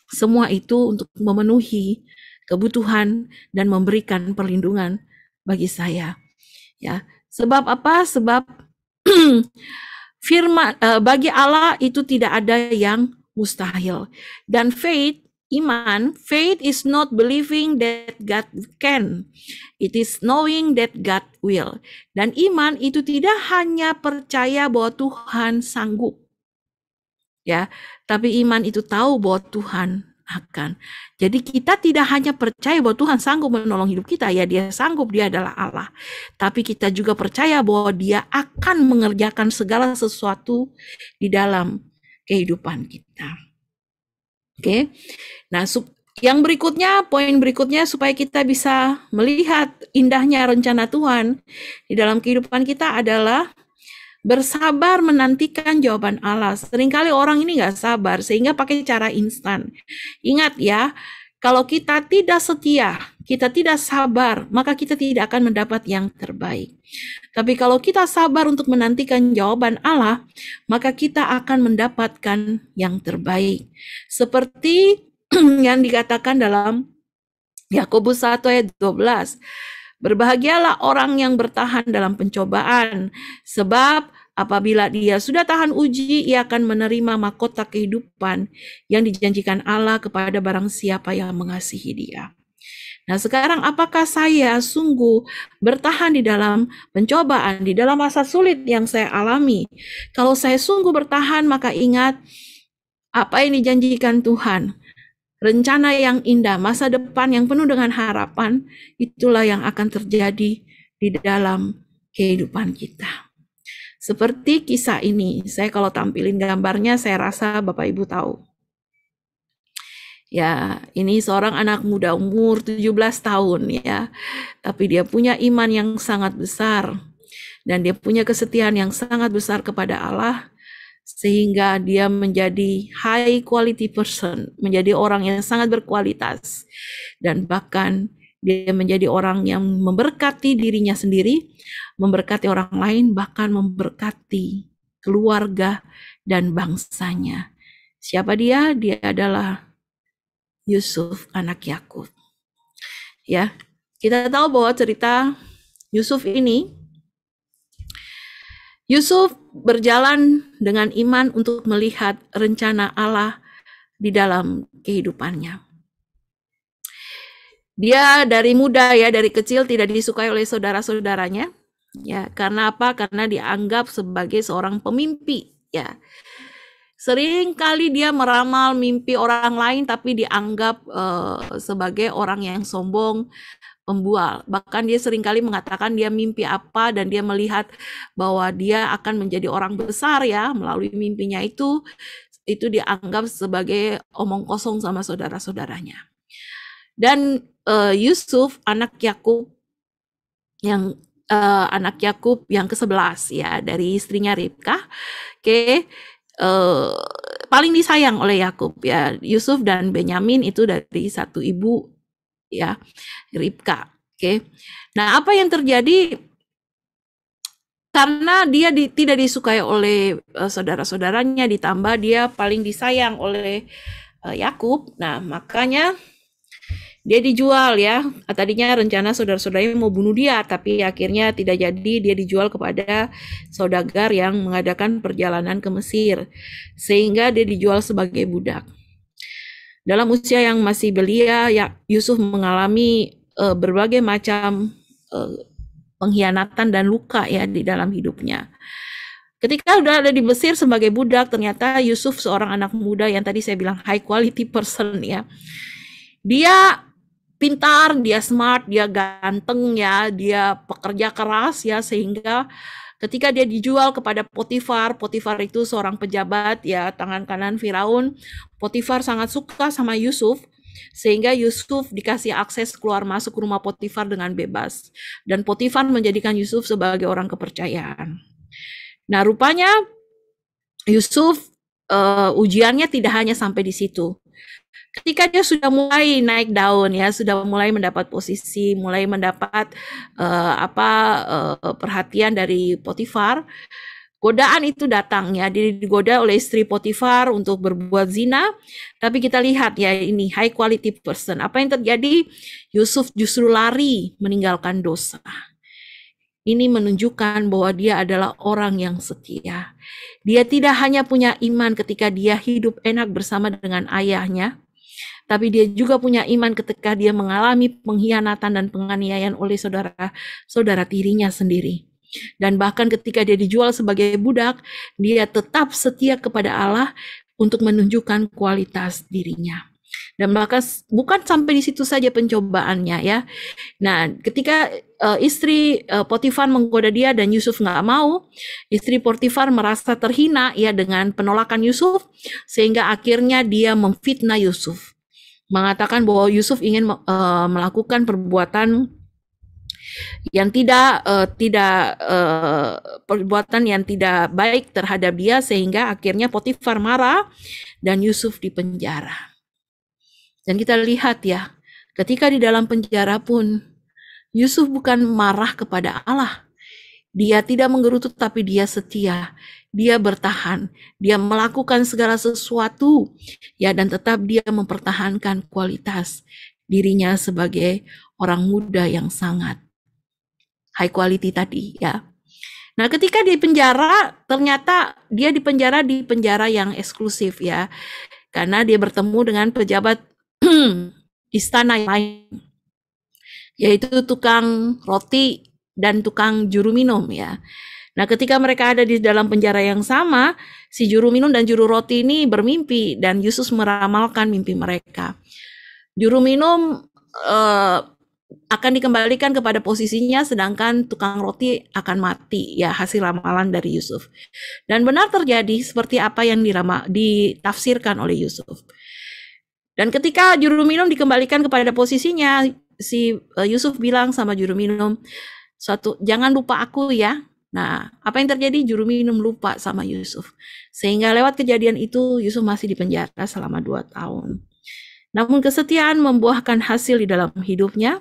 semua itu untuk memenuhi kebutuhan dan memberikan perlindungan bagi saya. Ya, sebab apa? Sebab firman bagi Allah itu tidak ada yang mustahil. Dan faith, iman, faith is not believing that God can. It is knowing that God will. Dan iman itu tidak hanya percaya bahwa Tuhan sanggup. Ya, tapi iman itu tahu bahwa Tuhan akan. Jadi kita tidak hanya percaya bahwa Tuhan sanggup menolong hidup kita, ya Dia sanggup, Dia adalah Allah. Tapi kita juga percaya bahwa Dia akan mengerjakan segala sesuatu di dalam kehidupan kita. Oke. Nah, yang berikutnya, poin berikutnya supaya kita bisa melihat indahnya rencana Tuhan di dalam kehidupan kita adalah bersabar menantikan jawaban Allah. Seringkali orang ini nggak sabar sehingga pakai cara instan. Ingat ya, kalau kita tidak setia, kita tidak sabar, maka kita tidak akan mendapat yang terbaik. Tapi kalau kita sabar untuk menantikan jawaban Allah, maka kita akan mendapatkan yang terbaik. Seperti yang dikatakan dalam Yakobus 1 ayat 12. Berbahagialah orang yang bertahan dalam pencobaan, sebab apabila dia sudah tahan uji, ia akan menerima mahkota kehidupan yang dijanjikan Allah kepada barang siapa yang mengasihi Dia. Nah, sekarang apakah saya sungguh bertahan di dalam pencobaan, di dalam masa sulit yang saya alami? Kalau saya sungguh bertahan, maka ingat apa yang dijanjikan Tuhan. Rencana yang indah, masa depan yang penuh dengan harapan, itulah yang akan terjadi di dalam kehidupan kita. Seperti kisah ini, saya kalau tampilin gambarnya, saya rasa Bapak Ibu tahu. Ya, ini seorang anak muda umur 17 tahun ya, tapi dia punya iman yang sangat besar, dan dia punya kesetiaan yang sangat besar kepada Allah, sehingga dia menjadi high quality person, menjadi orang yang sangat berkualitas, dan bahkan dia menjadi orang yang memberkati dirinya sendiri, memberkati orang lain, bahkan memberkati keluarga, dan bangsanya. Siapa dia? Dia adalah Yusuf, anak Yakub. Ya, kita tahu bahwa cerita Yusuf ini, Yusuf berjalan dengan iman untuk melihat rencana Allah di dalam kehidupannya. Dia dari muda ya, dari kecil tidak disukai oleh saudara-saudaranya. Ya, karena apa? Karena dianggap sebagai seorang pemimpi, ya. Sering kali dia meramal mimpi orang lain tapi dianggap sebagai orang yang sombong, pembual. Bahkan dia sering kali mengatakan dia mimpi apa dan dia melihat bahwa dia akan menjadi orang besar ya melalui mimpinya itu dianggap sebagai omong kosong sama saudara-saudaranya. Dan Yusuf anak Yakub yang ke-11 ya dari istrinya Ribkah, paling disayang oleh Yakub ya. Yusuf dan Benyamin itu dari satu ibu ya, Ribkah. Nah, apa yang terjadi? Karena dia tidak disukai oleh saudara-saudaranya, ditambah dia paling disayang oleh Yakub. Nah, makanya dia dijual ya. Tadinya rencana saudara-saudaranya mau bunuh dia, tapi akhirnya tidak jadi. Dia dijual kepada saudagar yang mengadakan perjalanan ke Mesir, sehingga dia dijual sebagai budak. Dalam usia yang masih belia, ya, Yusuf mengalami berbagai macam pengkhianatan dan luka ya di dalam hidupnya. Ketika udah ada di Mesir sebagai budak, ternyata Yusuf seorang anak muda yang tadi saya bilang high quality person ya. Dia pintar, dia smart, dia ganteng ya, dia pekerja keras ya, sehingga ketika dia dijual kepada Potifar itu seorang pejabat ya, tangan kanan Firaun. Potifar sangat suka sama Yusuf, sehingga Yusuf dikasih akses keluar masuk rumah Potifar dengan bebas. Dan Potifar menjadikan Yusuf sebagai orang kepercayaan. Nah, rupanya Yusuf ujiannya tidak hanya sampai di situ. Ketika dia sudah mulai naik daun ya, sudah mulai mendapat posisi, mulai mendapat perhatian dari Potifar, godaan itu datang ya, dia digoda oleh istri Potifar untuk berbuat zina. Tapi kita lihat ya, ini high quality person. Apa yang terjadi? Yusuf justru lari meninggalkan dosa. Ini menunjukkan bahwa dia adalah orang yang setia. Dia tidak hanya punya iman ketika dia hidup enak bersama dengan ayahnya, tapi dia juga punya iman ketika dia mengalami pengkhianatan dan penganiayaan oleh saudara tirinya sendiri. Dan bahkan ketika dia dijual sebagai budak, dia tetap setia kepada Allah untuk menunjukkan kualitas dirinya. Dan bahkan bukan sampai di situ saja pencobaannya ya. Nah, ketika istri Potifar menggoda dia dan Yusuf nggak mau, istri Potifar merasa terhina ya dengan penolakan Yusuf, sehingga akhirnya dia memfitnah Yusuf, mengatakan bahwa Yusuf ingin melakukan perbuatan yang perbuatan yang tidak baik terhadap dia, sehingga akhirnya Potifar marah dan Yusuf dipenjara. Dan kita lihat ya, ketika di dalam penjara pun Yusuf bukan marah kepada Allah. Dia tidak menggerutu, tapi dia setia. Dia bertahan, dia melakukan segala sesuatu ya, dan tetap dia mempertahankan kualitas dirinya sebagai orang muda yang sangat high quality tadi ya. Nah, ketika di penjara, ternyata dia di penjara yang eksklusif ya, karena dia bertemu dengan pejabat istana yang lain, yaitu tukang roti dan tukang juru minum ya. Nah, ketika mereka ada di dalam penjara yang sama, si juru minum dan juru roti ini bermimpi, dan Yusuf meramalkan mimpi mereka. Juru minum akan dikembalikan kepada posisinya, sedangkan tukang roti akan mati ya, hasil ramalan dari Yusuf. Dan benar terjadi seperti apa yang ditafsirkan oleh Yusuf. Dan ketika juru minum dikembalikan kepada posisinya, si Yusuf bilang sama juru minum, jangan lupa aku ya. Nah, apa yang terjadi? Juru minum lupa sama Yusuf. Sehingga lewat kejadian itu, Yusuf masih dipenjara selama 2 tahun. Namun kesetiaan membuahkan hasil di dalam hidupnya,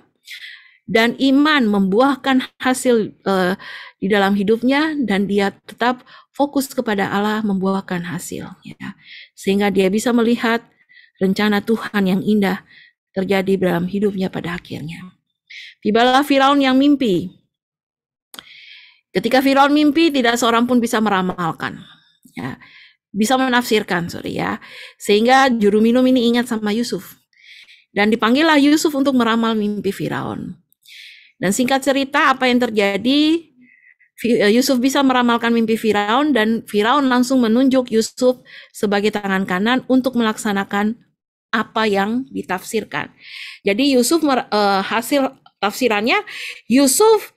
dan iman membuahkan hasil di dalam hidupnya, dan dia tetap fokus kepada Allah membuahkan hasil, ya. Sehingga dia bisa melihat rencana Tuhan yang indah terjadi dalam hidupnya pada akhirnya. Tibalah Firaun yang mimpi. Ketika Firaun mimpi, tidak seorang pun bisa meramalkan, ya, bisa menafsirkan, ya. Sehingga juru minum ini ingat sama Yusuf. Dan dipanggillah Yusuf untuk meramal mimpi Firaun. Dan singkat cerita, apa yang terjadi? Yusuf bisa meramalkan mimpi Firaun, dan Firaun langsung menunjuk Yusuf sebagai tangan kanan untuk melaksanakan apa yang ditafsirkan. Jadi Yusuf hasil tafsirannya, Yusuf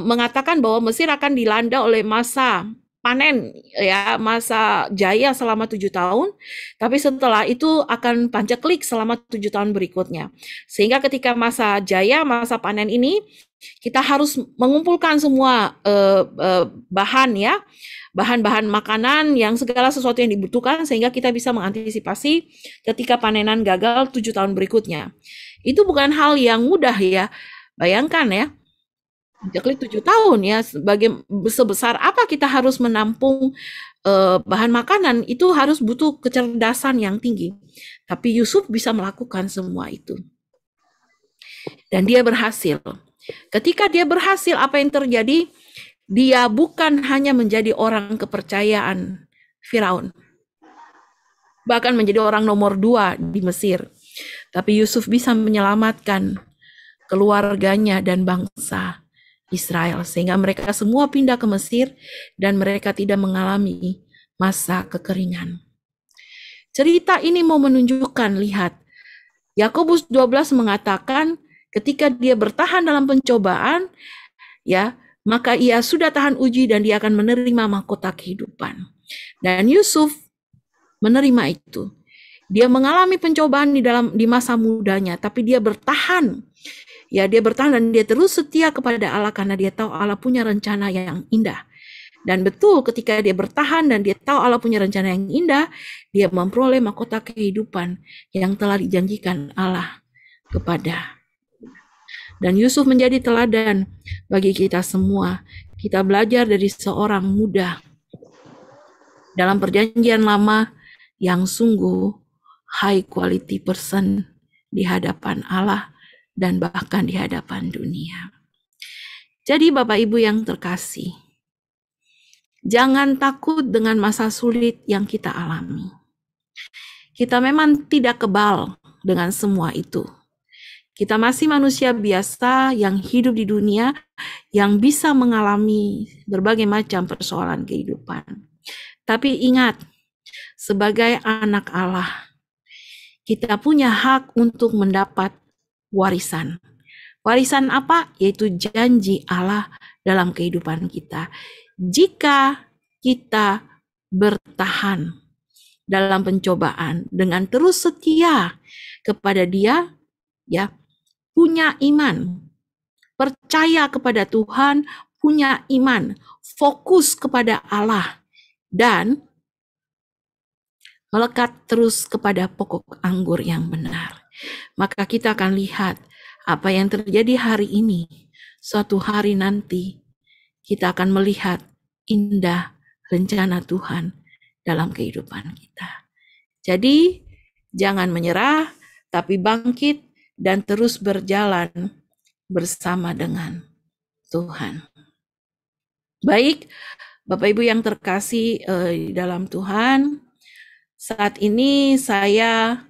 mengatakan bahwa Mesir akan dilanda oleh masa panen, ya, masa jaya selama 7 tahun, tapi setelah itu akan panceklik selama 7 tahun berikutnya. Sehingga ketika masa jaya, masa panen ini, kita harus mengumpulkan semua bahan, ya, bahan-bahan makanan yang segala sesuatu yang dibutuhkan, sehingga kita bisa mengantisipasi ketika panenan gagal 7 tahun berikutnya. Itu bukan hal yang mudah, ya. Bayangkan, ya, panceklik 7 tahun, ya, sebesar apa kita harus menampung bahan makanan, itu harus butuh kecerdasan yang tinggi. Tapi Yusuf bisa melakukan semua itu. Dan dia berhasil. Ketika dia berhasil, apa yang terjadi? Dia bukan hanya menjadi orang kepercayaan Firaun, bahkan menjadi orang nomor 2 di Mesir. Tapi Yusuf bisa menyelamatkan keluarganya dan bangsa Israel, sehingga mereka semua pindah ke Mesir dan mereka tidak mengalami masa kekeringan. Cerita ini mau menunjukkan, lihat, Yakobus 12 mengatakan ketika dia bertahan dalam pencobaan, ya, maka ia sudah tahan uji dan dia akan menerima mahkota kehidupan. Dan Yusuf menerima itu. Dia mengalami pencobaan di masa mudanya, tapi dia bertahan. Ya, dia bertahan dan dia terus setia kepada Allah karena dia tahu Allah punya rencana yang indah. Dan betul, ketika dia bertahan dan dia tahu Allah punya rencana yang indah, dia memperoleh mahkota kehidupan yang telah dijanjikan Allah kepada. Dan Yusuf menjadi teladan bagi kita semua. Kita belajar dari seorang muda dalam perjanjian lama yang sungguh high quality person di hadapan Allah dan bahkan di hadapan dunia. Jadi Bapak Ibu yang terkasih, jangan takut dengan masa sulit yang kita alami. Kita memang tidak kebal dengan semua itu. Kita masih manusia biasa yang hidup di dunia, yang bisa mengalami berbagai macam persoalan kehidupan. Tapi ingat, sebagai anak Allah, kita punya hak untuk mendapat warisan. Warisan apa? Yaitu janji Allah dalam kehidupan kita. Jika kita bertahan dalam pencobaan dengan terus setia kepada Dia, ya, punya iman, percaya kepada Tuhan, punya iman, fokus kepada Allah, dan melekat terus kepada pokok anggur yang benar. Maka kita akan lihat apa yang terjadi hari ini. Suatu hari nanti kita akan melihat indah rencana Tuhan dalam kehidupan kita. Jadi jangan menyerah, tapi bangkit dan terus berjalan bersama dengan Tuhan. Baik, Bapak Ibu yang terkasih dalam Tuhan, saat ini saya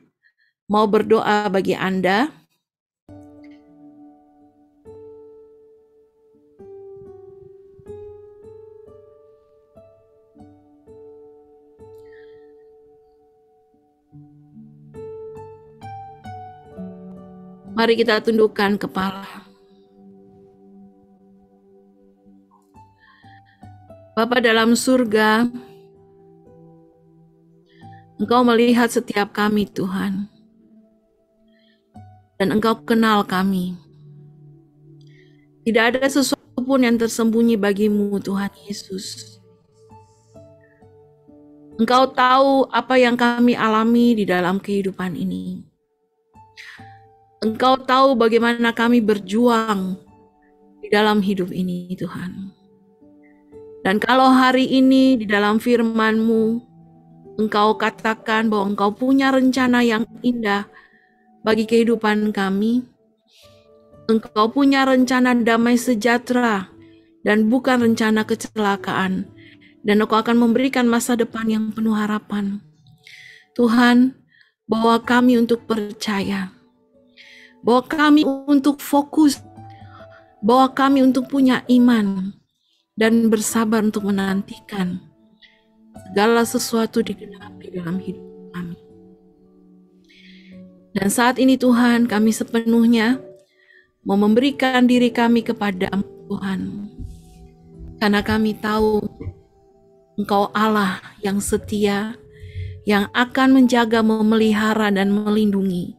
mau berdoa bagi Anda. Mari kita tundukkan kepala. Bapa dalam surga, Engkau melihat setiap kami, Tuhan. Dan Engkau kenal kami. Tidak ada sesuatu pun yang tersembunyi bagimu, Tuhan Yesus. Engkau tahu apa yang kami alami di dalam kehidupan ini. Engkau tahu bagaimana kami berjuang di dalam hidup ini, Tuhan. Dan kalau hari ini di dalam firman-Mu, Engkau katakan bahwa Engkau punya rencana yang indah bagi kehidupan kami. Engkau punya rencana damai sejahtera dan bukan rencana kecelakaan. Dan Engkau akan memberikan masa depan yang penuh harapan. Tuhan, bawa kami untuk percaya. Bawa kami untuk fokus. Bawa kami untuk punya iman. Dan bersabar untuk menantikan segala sesuatu digenapi dalam hidup kami. Dan saat ini Tuhan, kami sepenuhnya mau memberikan diri kami kepada-Mu Tuhan. Karena kami tahu Engkau Allah yang setia, yang akan menjaga, memelihara, dan melindungi.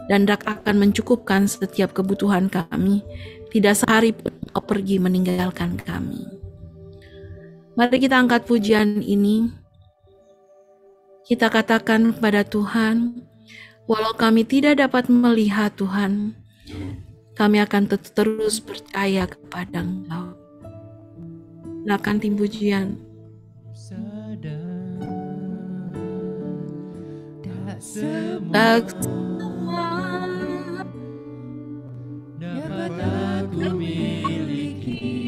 Dan akan mencukupkan setiap kebutuhan kami. Tidak sehari pun Engkau pergi meninggalkan kami. Mari kita angkat pujian ini. Kita katakan kepada Tuhan, walau kami tidak dapat melihat Tuhan, kami akan terus percaya kepada Engkau. Silakan tim pujian. Tak semua dapat aku miliki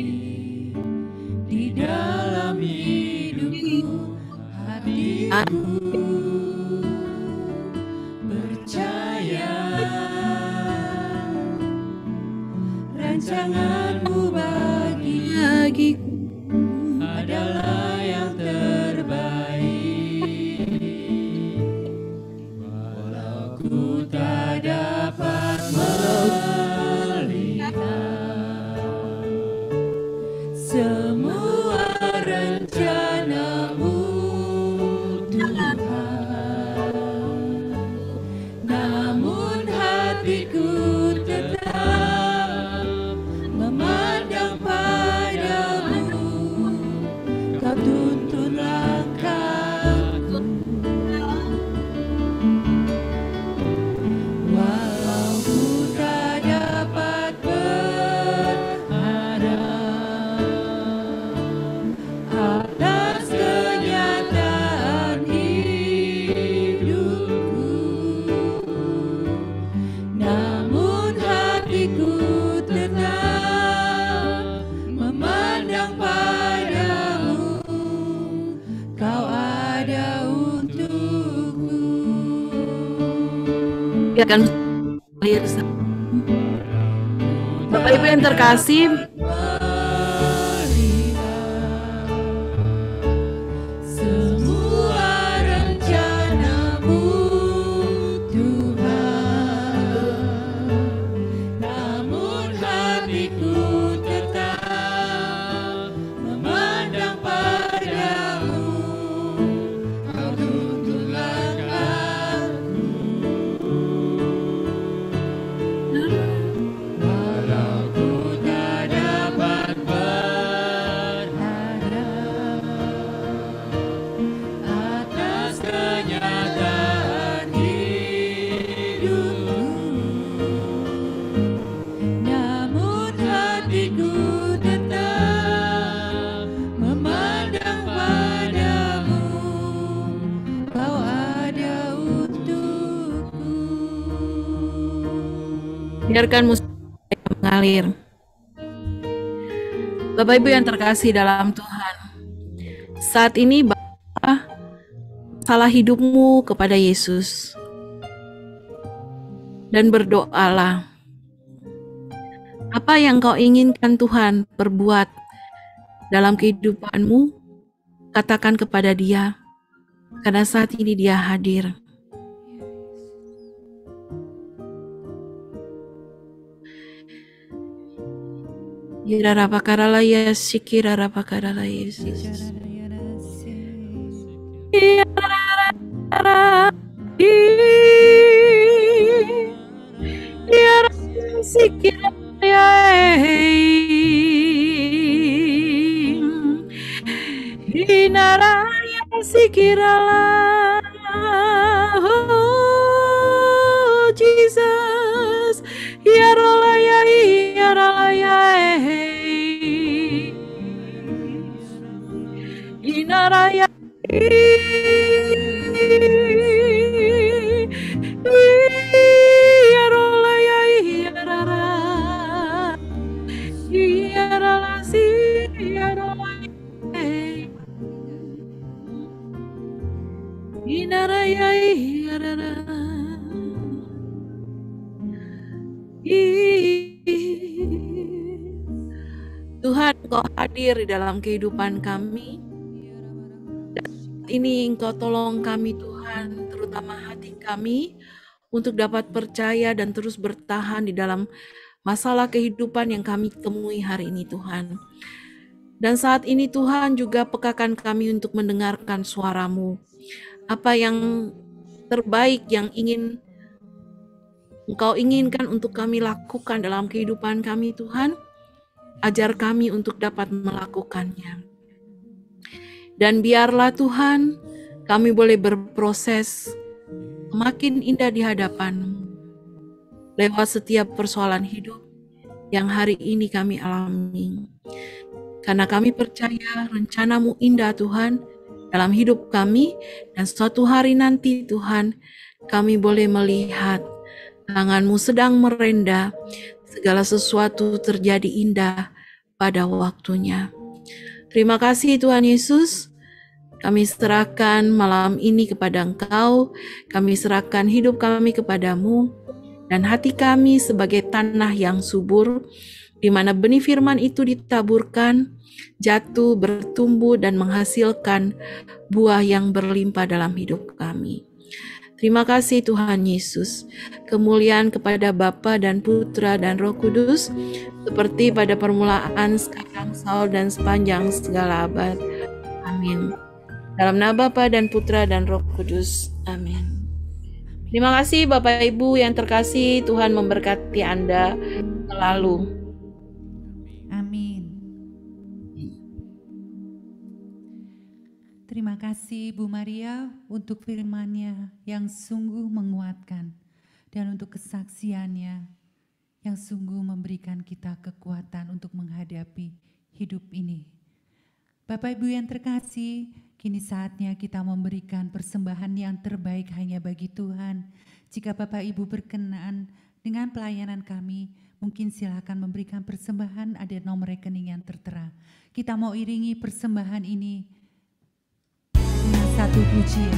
di dalam hidupku, hatiku percaya rancangan-Mu bagiku adalah yang terbaik. Walau ku tak dapat melihat semua rencana-Mu, Tuhan, namun hatiku tetap memandang padamu. Kau tuntun langkahku, walau ku tak dapat berharap atas kenyataan hidupku, namun hatiku tetap memandang padamu. Kau ada untukku. Biarkan mengalir. Bapak Ibu yang terkasih, Semua rencana-Mu, Tuhan, namun hatiku tetap memandang padamu. Kau tuntun langkahku, walau ku tak dapat berharap atas kenyataan hidupku, namun hatiku tetap memandang padamu. Kau ada untukku. biarkan musik mengalir. Bapak Ibu yang terkasih dalam Tuhan, saat ini Bapak salah hidupmu kepada Yesus dan berdoalah. Apa yang kau inginkan Tuhan perbuat dalam kehidupanmu, katakan kepada Dia, karena saat ini Dia hadir. Irarapakaralaya sikirarapakaralaya sis. Oh Jesus, yarolaya yarolaya. Inaraya. Tuhan, Engkau hadir di dalam kehidupan kami. Dan ini Engkau tolong kami Tuhan, terutama hati kami, untuk dapat percaya dan terus bertahan di dalam masalah kehidupan yang kami temui hari ini Tuhan. Dan saat ini Tuhan juga pekakan kami untuk mendengarkan suara-Mu. Apa yang terbaik yang ingin Engkau inginkan untuk kami lakukan dalam kehidupan kami Tuhan, ajar kami untuk dapat melakukannya. Dan biarlah Tuhan, kami boleh berproses makin indah di hadapan-Mu lewat setiap persoalan hidup yang hari ini kami alami. Karena kami percaya rencana-Mu indah Tuhan dalam hidup kami, dan suatu hari nanti Tuhan, kami boleh melihat tangan-Mu sedang merendah, segala sesuatu terjadi indah pada waktunya. Terima kasih Tuhan Yesus, kami serahkan malam ini kepada Engkau, kami serahkan hidup kami kepadamu, dan hati kami sebagai tanah yang subur, di mana benih firman itu ditaburkan, jatuh, bertumbuh, dan menghasilkan buah yang berlimpah dalam hidup kami. Terima kasih Tuhan Yesus. Kemuliaan kepada Bapa dan Putra dan Roh Kudus, seperti pada permulaan, sekarang, selalu, dan sepanjang segala abad. Amin. Dalam nama Bapa dan Putra dan Roh Kudus. Amin. Terima kasih Bapak Ibu yang terkasih, Tuhan memberkati Anda selalu. Amin. Terima kasih Bu Maria untuk firman-Nya yang sungguh menguatkan dan untuk kesaksiannya yang sungguh memberikan kita kekuatan untuk menghadapi hidup ini. Bapak Ibu yang terkasih, kini saatnya kita memberikan persembahan yang terbaik hanya bagi Tuhan. Jika Bapak Ibu berkenan dengan pelayanan kami, mungkin silakan memberikan persembahan, ada nomor rekening yang tertera. Kita mau iringi persembahan ini dengan satu pujian.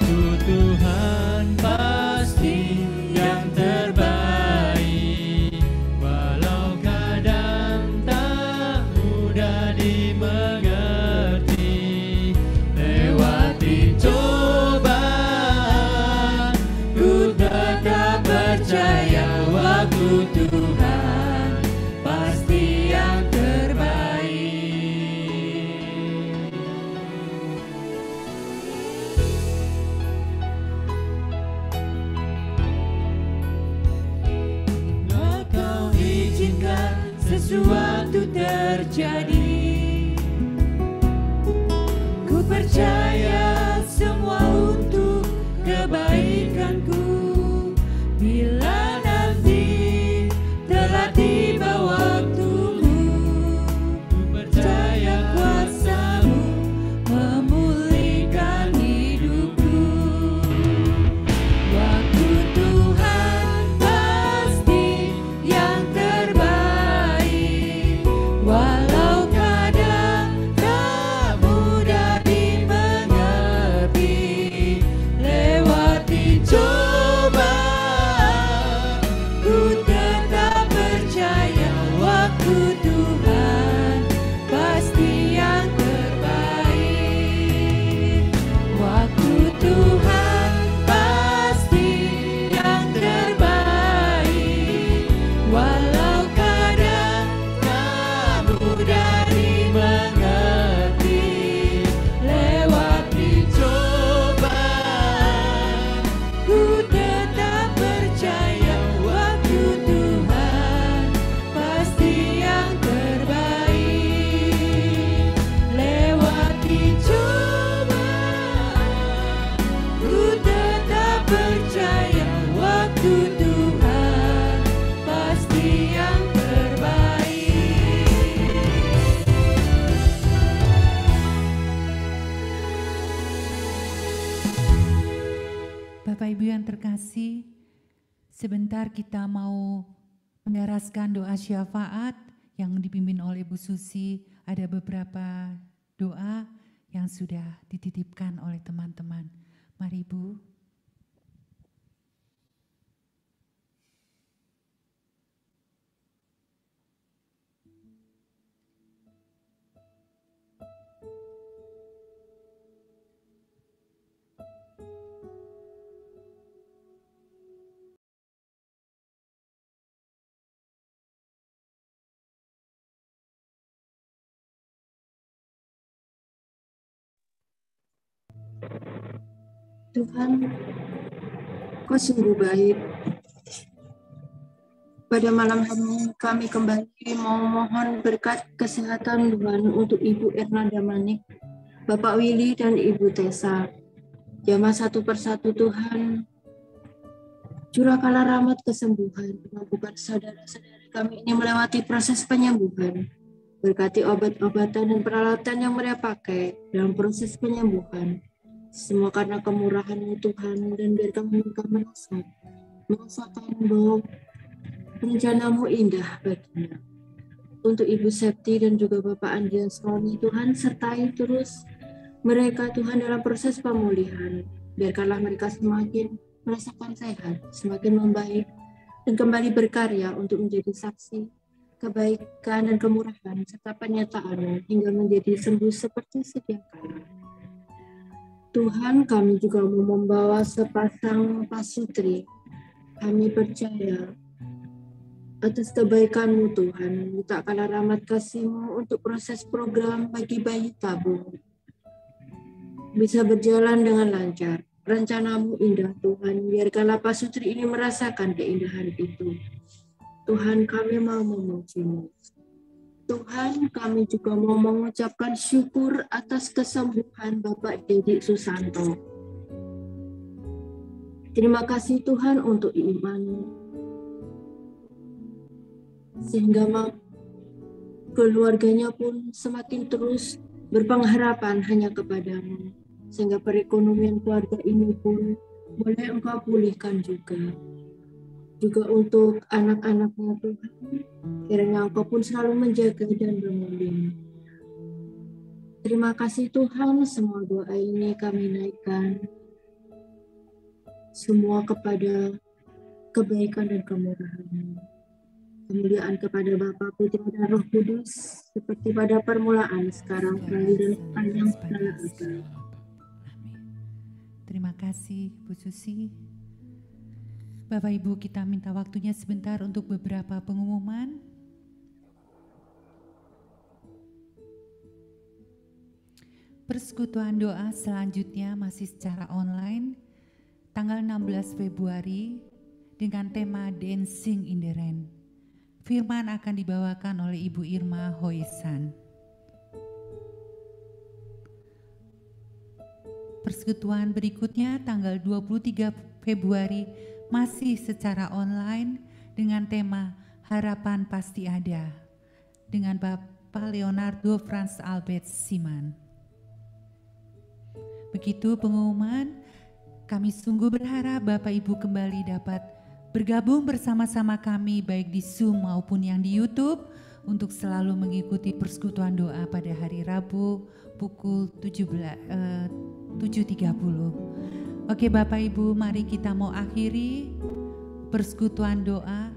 Waktu Tuhan pasti yang terbaik, walau kadang tak mudah dimengerti. Lewati cobaan, ku tetap percaya waktu Tuhan pasti yang terbaik. Engkau izinkan sesuatu terjadi, ku percaya semua untuk kebaikanku. Bila nanti telah tiba waktumu, ku percaya kuasa-Mu memulihkan hidupku. Waktu Tuhan pasti yang terbaik, walau kadang tak mudah dimengerti. terkasih, sebentar kita mau mendaraskan doa syafaat yang dipimpin oleh Bu Susi. Ada beberapa doa yang sudah dititipkan oleh teman-teman. Mari Bu. Tuhan, Kau sungguh baik. Pada malam hari kami kembali mau mohon berkat kesehatan Tuhan untuk Ibu Erna Damanik, Bapak Willy dan Ibu Tessa. Jamah satu persatu Tuhan, curahkanlah rahmat kesembuhan, mampukan saudara-saudara kami ini melewati proses penyembuhan. Berkati obat-obatan dan peralatan yang mereka pakai dalam proses penyembuhan. Semua karena kemurahan-Mu Tuhan, dan biarkan mereka merasakan bahwa rencana-Mu indah baginya. Untuk Ibu Septi dan juga Bapak Andian suami Tuhan, sertai terus mereka Tuhan dalam proses pemulihan. Biarkanlah mereka semakin merasakan sehat, semakin membaik, dan kembali berkarya untuk menjadi saksi kebaikan dan kemurahan serta penyataan hingga menjadi sembuh seperti sedia kala. Tuhan, kami juga mau membawa sepasang pasutri. Kami percaya atas kebaikan-Mu Tuhan, letakkanlah rahmat kasih-Mu untuk proses program bagi bayi tabung bisa berjalan dengan lancar. Rencana-Mu indah Tuhan, biarkanlah pasutri ini merasakan keindahan itu. Tuhan, kami mau memuji-Mu. Tuhan, kami juga mau mengucapkan syukur atas kesembuhan Bapak Dedi Susanto. Terima kasih Tuhan untuk iman, sehingga keluarganya pun semakin terus berpengharapan hanya kepada-Mu, sehingga perekonomian keluarga ini pun boleh Engkau pulihkan juga. Juga untuk anak-anaknya Tuhan, kiranya Engkau pun selalu menjaga dan membimbing. Terima kasih Tuhan, semua doa ini kami naikkan semua kepada kebaikan dan kemurahan-Mu. Kemuliaan kepada Bapa, Putra dan Roh Kudus, seperti pada permulaan, sekarang, selalu dan sepanjang segala abad. Terima kasih Bu Susi. Bapak Ibu, kita minta waktunya sebentar untuk beberapa pengumuman. Persekutuan doa selanjutnya masih secara online, tanggal 16 Februari dengan tema Dancing in the Rain. Firman akan dibawakan oleh Ibu Irma Hoisan. Persekutuan berikutnya tanggal 23 Februari masih secara online dengan tema Harapan Pasti Ada dengan Bapak Leonardo Franz Albert Siman. Begitu pengumuman, kami sungguh berharap Bapak Ibu kembali dapat bergabung bersama-sama kami baik di Zoom maupun yang di YouTube untuk selalu mengikuti persekutuan doa pada hari Rabu pukul 7.30. Oke Bapak Ibu, mari kita mau akhiri persekutuan doa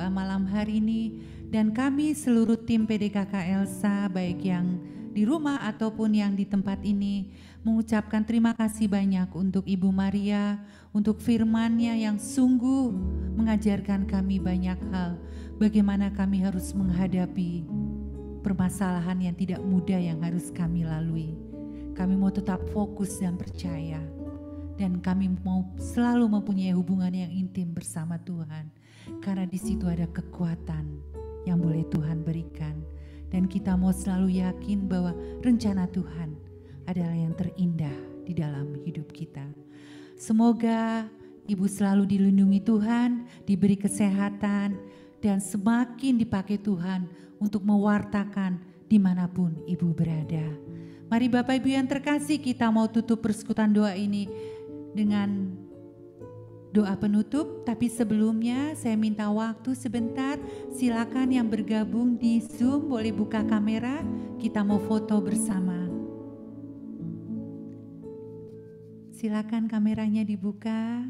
malam hari ini, dan kami seluruh tim PDKK Elsa baik yang di rumah ataupun yang di tempat ini mengucapkan terima kasih banyak untuk Ibu Maria, untuk firman-Nya yang sungguh mengajarkan kami banyak hal, bagaimana kami harus menghadapi permasalahan yang tidak mudah yang harus kami lalui. Kami mau tetap fokus dan percaya, dan kami mau selalu mempunyai hubungan yang intim bersama Tuhan, karena di situ ada kekuatan yang boleh Tuhan berikan, dan kita mau selalu yakin bahwa rencana Tuhan adalah yang terindah di dalam hidup kita. Semoga Ibu selalu dilindungi Tuhan, diberi kesehatan, dan semakin dipakai Tuhan untuk mewartakan dimanapun Ibu berada. Mari Bapak Ibu yang terkasih, kita mau tutup persekutuan doa ini dengan doa penutup, tapi sebelumnya saya minta waktu sebentar. Silakan yang bergabung di Zoom boleh buka kamera, kita mau foto bersama. Silakan kameranya dibuka.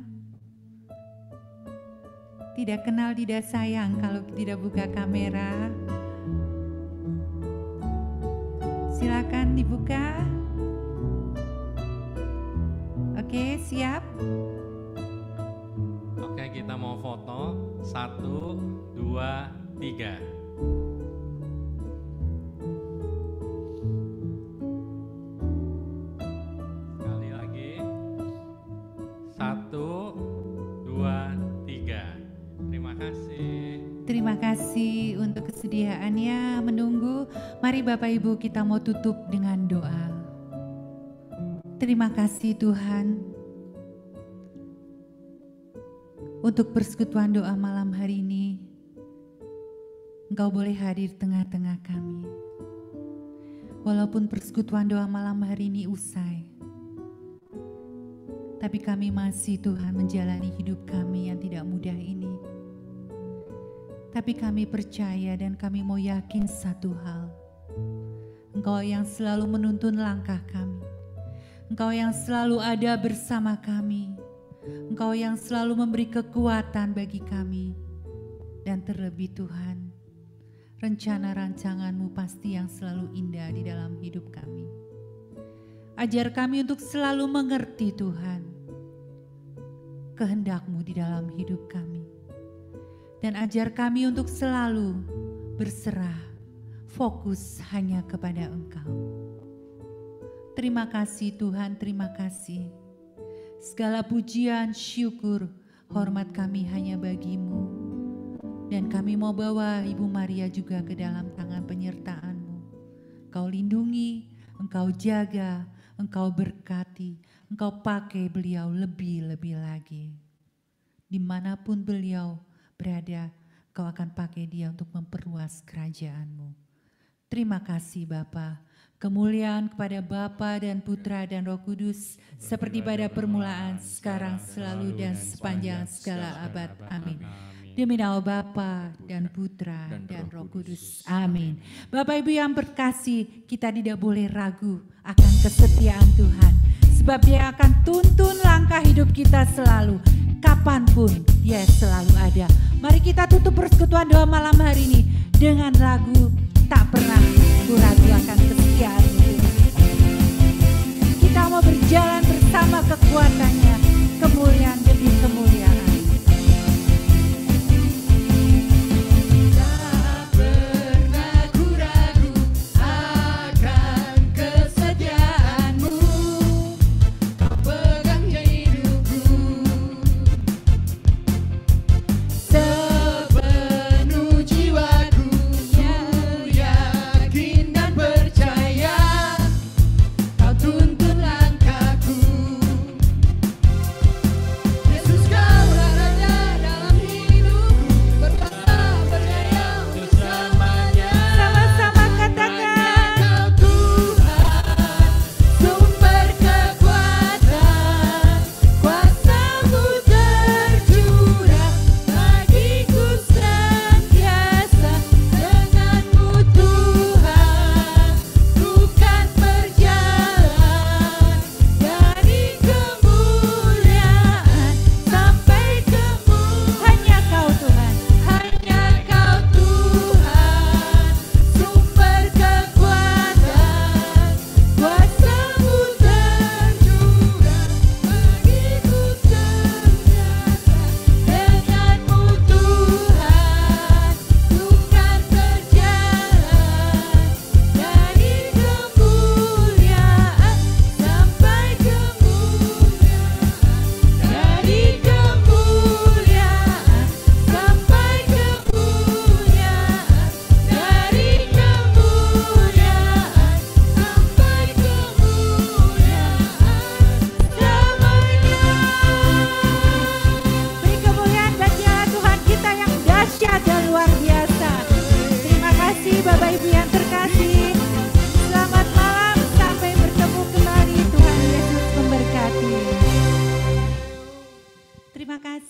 Tidak kenal tidak sayang kalau tidak buka kamera. Silakan dibuka. Oke, siap? Oke, kita mau foto. 1, 2, 3. Sekali lagi. 1, 2, 3. Terima kasih. Terima kasih untuk kesediaannya menunggu. Mari Bapak Ibu kita mau tutup dengan doa. Terima kasih Tuhan untuk persekutuan doa malam hari ini. Engkau boleh hadir tengah-tengah kami. Walaupun persekutuan doa malam hari ini usai, tapi kami masih Tuhan menjalani hidup kami yang tidak mudah ini. Tapi kami percaya dan kami mau yakin satu hal. Engkau yang selalu menuntun langkah kami. Engkau yang selalu ada bersama kami. Engkau yang selalu memberi kekuatan bagi kami. Dan terlebih Tuhan, rencana rancangan-Mu pasti yang selalu indah di dalam hidup kami. Ajar kami untuk selalu mengerti Tuhan, kehendak-Mu di dalam hidup kami. Dan ajar kami untuk selalu berserah, fokus hanya kepada Engkau. Terima kasih Tuhan, terima kasih. Segala pujian, syukur, hormat kami hanya bagi-Mu. Dan kami mau bawa Ibu Maria juga ke dalam tangan penyertaan-Mu. Engkau lindungi, Engkau jaga, Engkau berkati, Engkau pakai beliau lebih-lebih lagi. Dimanapun beliau berada, Kau akan pakai dia untuk memperluas kerajaan-Mu. Terima kasih Bapa. Kemuliaan kepada Bapa dan Putra dan Roh Kudus, seperti pada permulaan, sekarang, selalu, dan sepanjang segala abad. Amin. Demi nama Bapa dan Putra dan Roh Kudus. Amin. Bapak Ibu yang berkasih, kita tidak boleh ragu akan kesetiaan Tuhan. Sebab Dia akan tuntun langkah hidup kita selalu. Kapanpun Dia selalu ada. Mari kita tutup persekutuan doa malam hari ini dengan lagu Tak Pernah Ku Ragu Akan Kesetiaan-Mu. Kita mau berjalan bersama kekuatan-Nya, kemuliaan demi kemuliaan.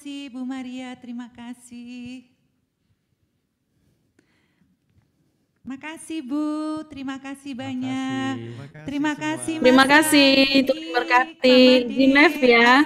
kasih Bu Maria, terima kasih. Makasih Bu, terima kasih banyak. Terima kasih. Terima kasih, Tuhan berkati. Zinef ya.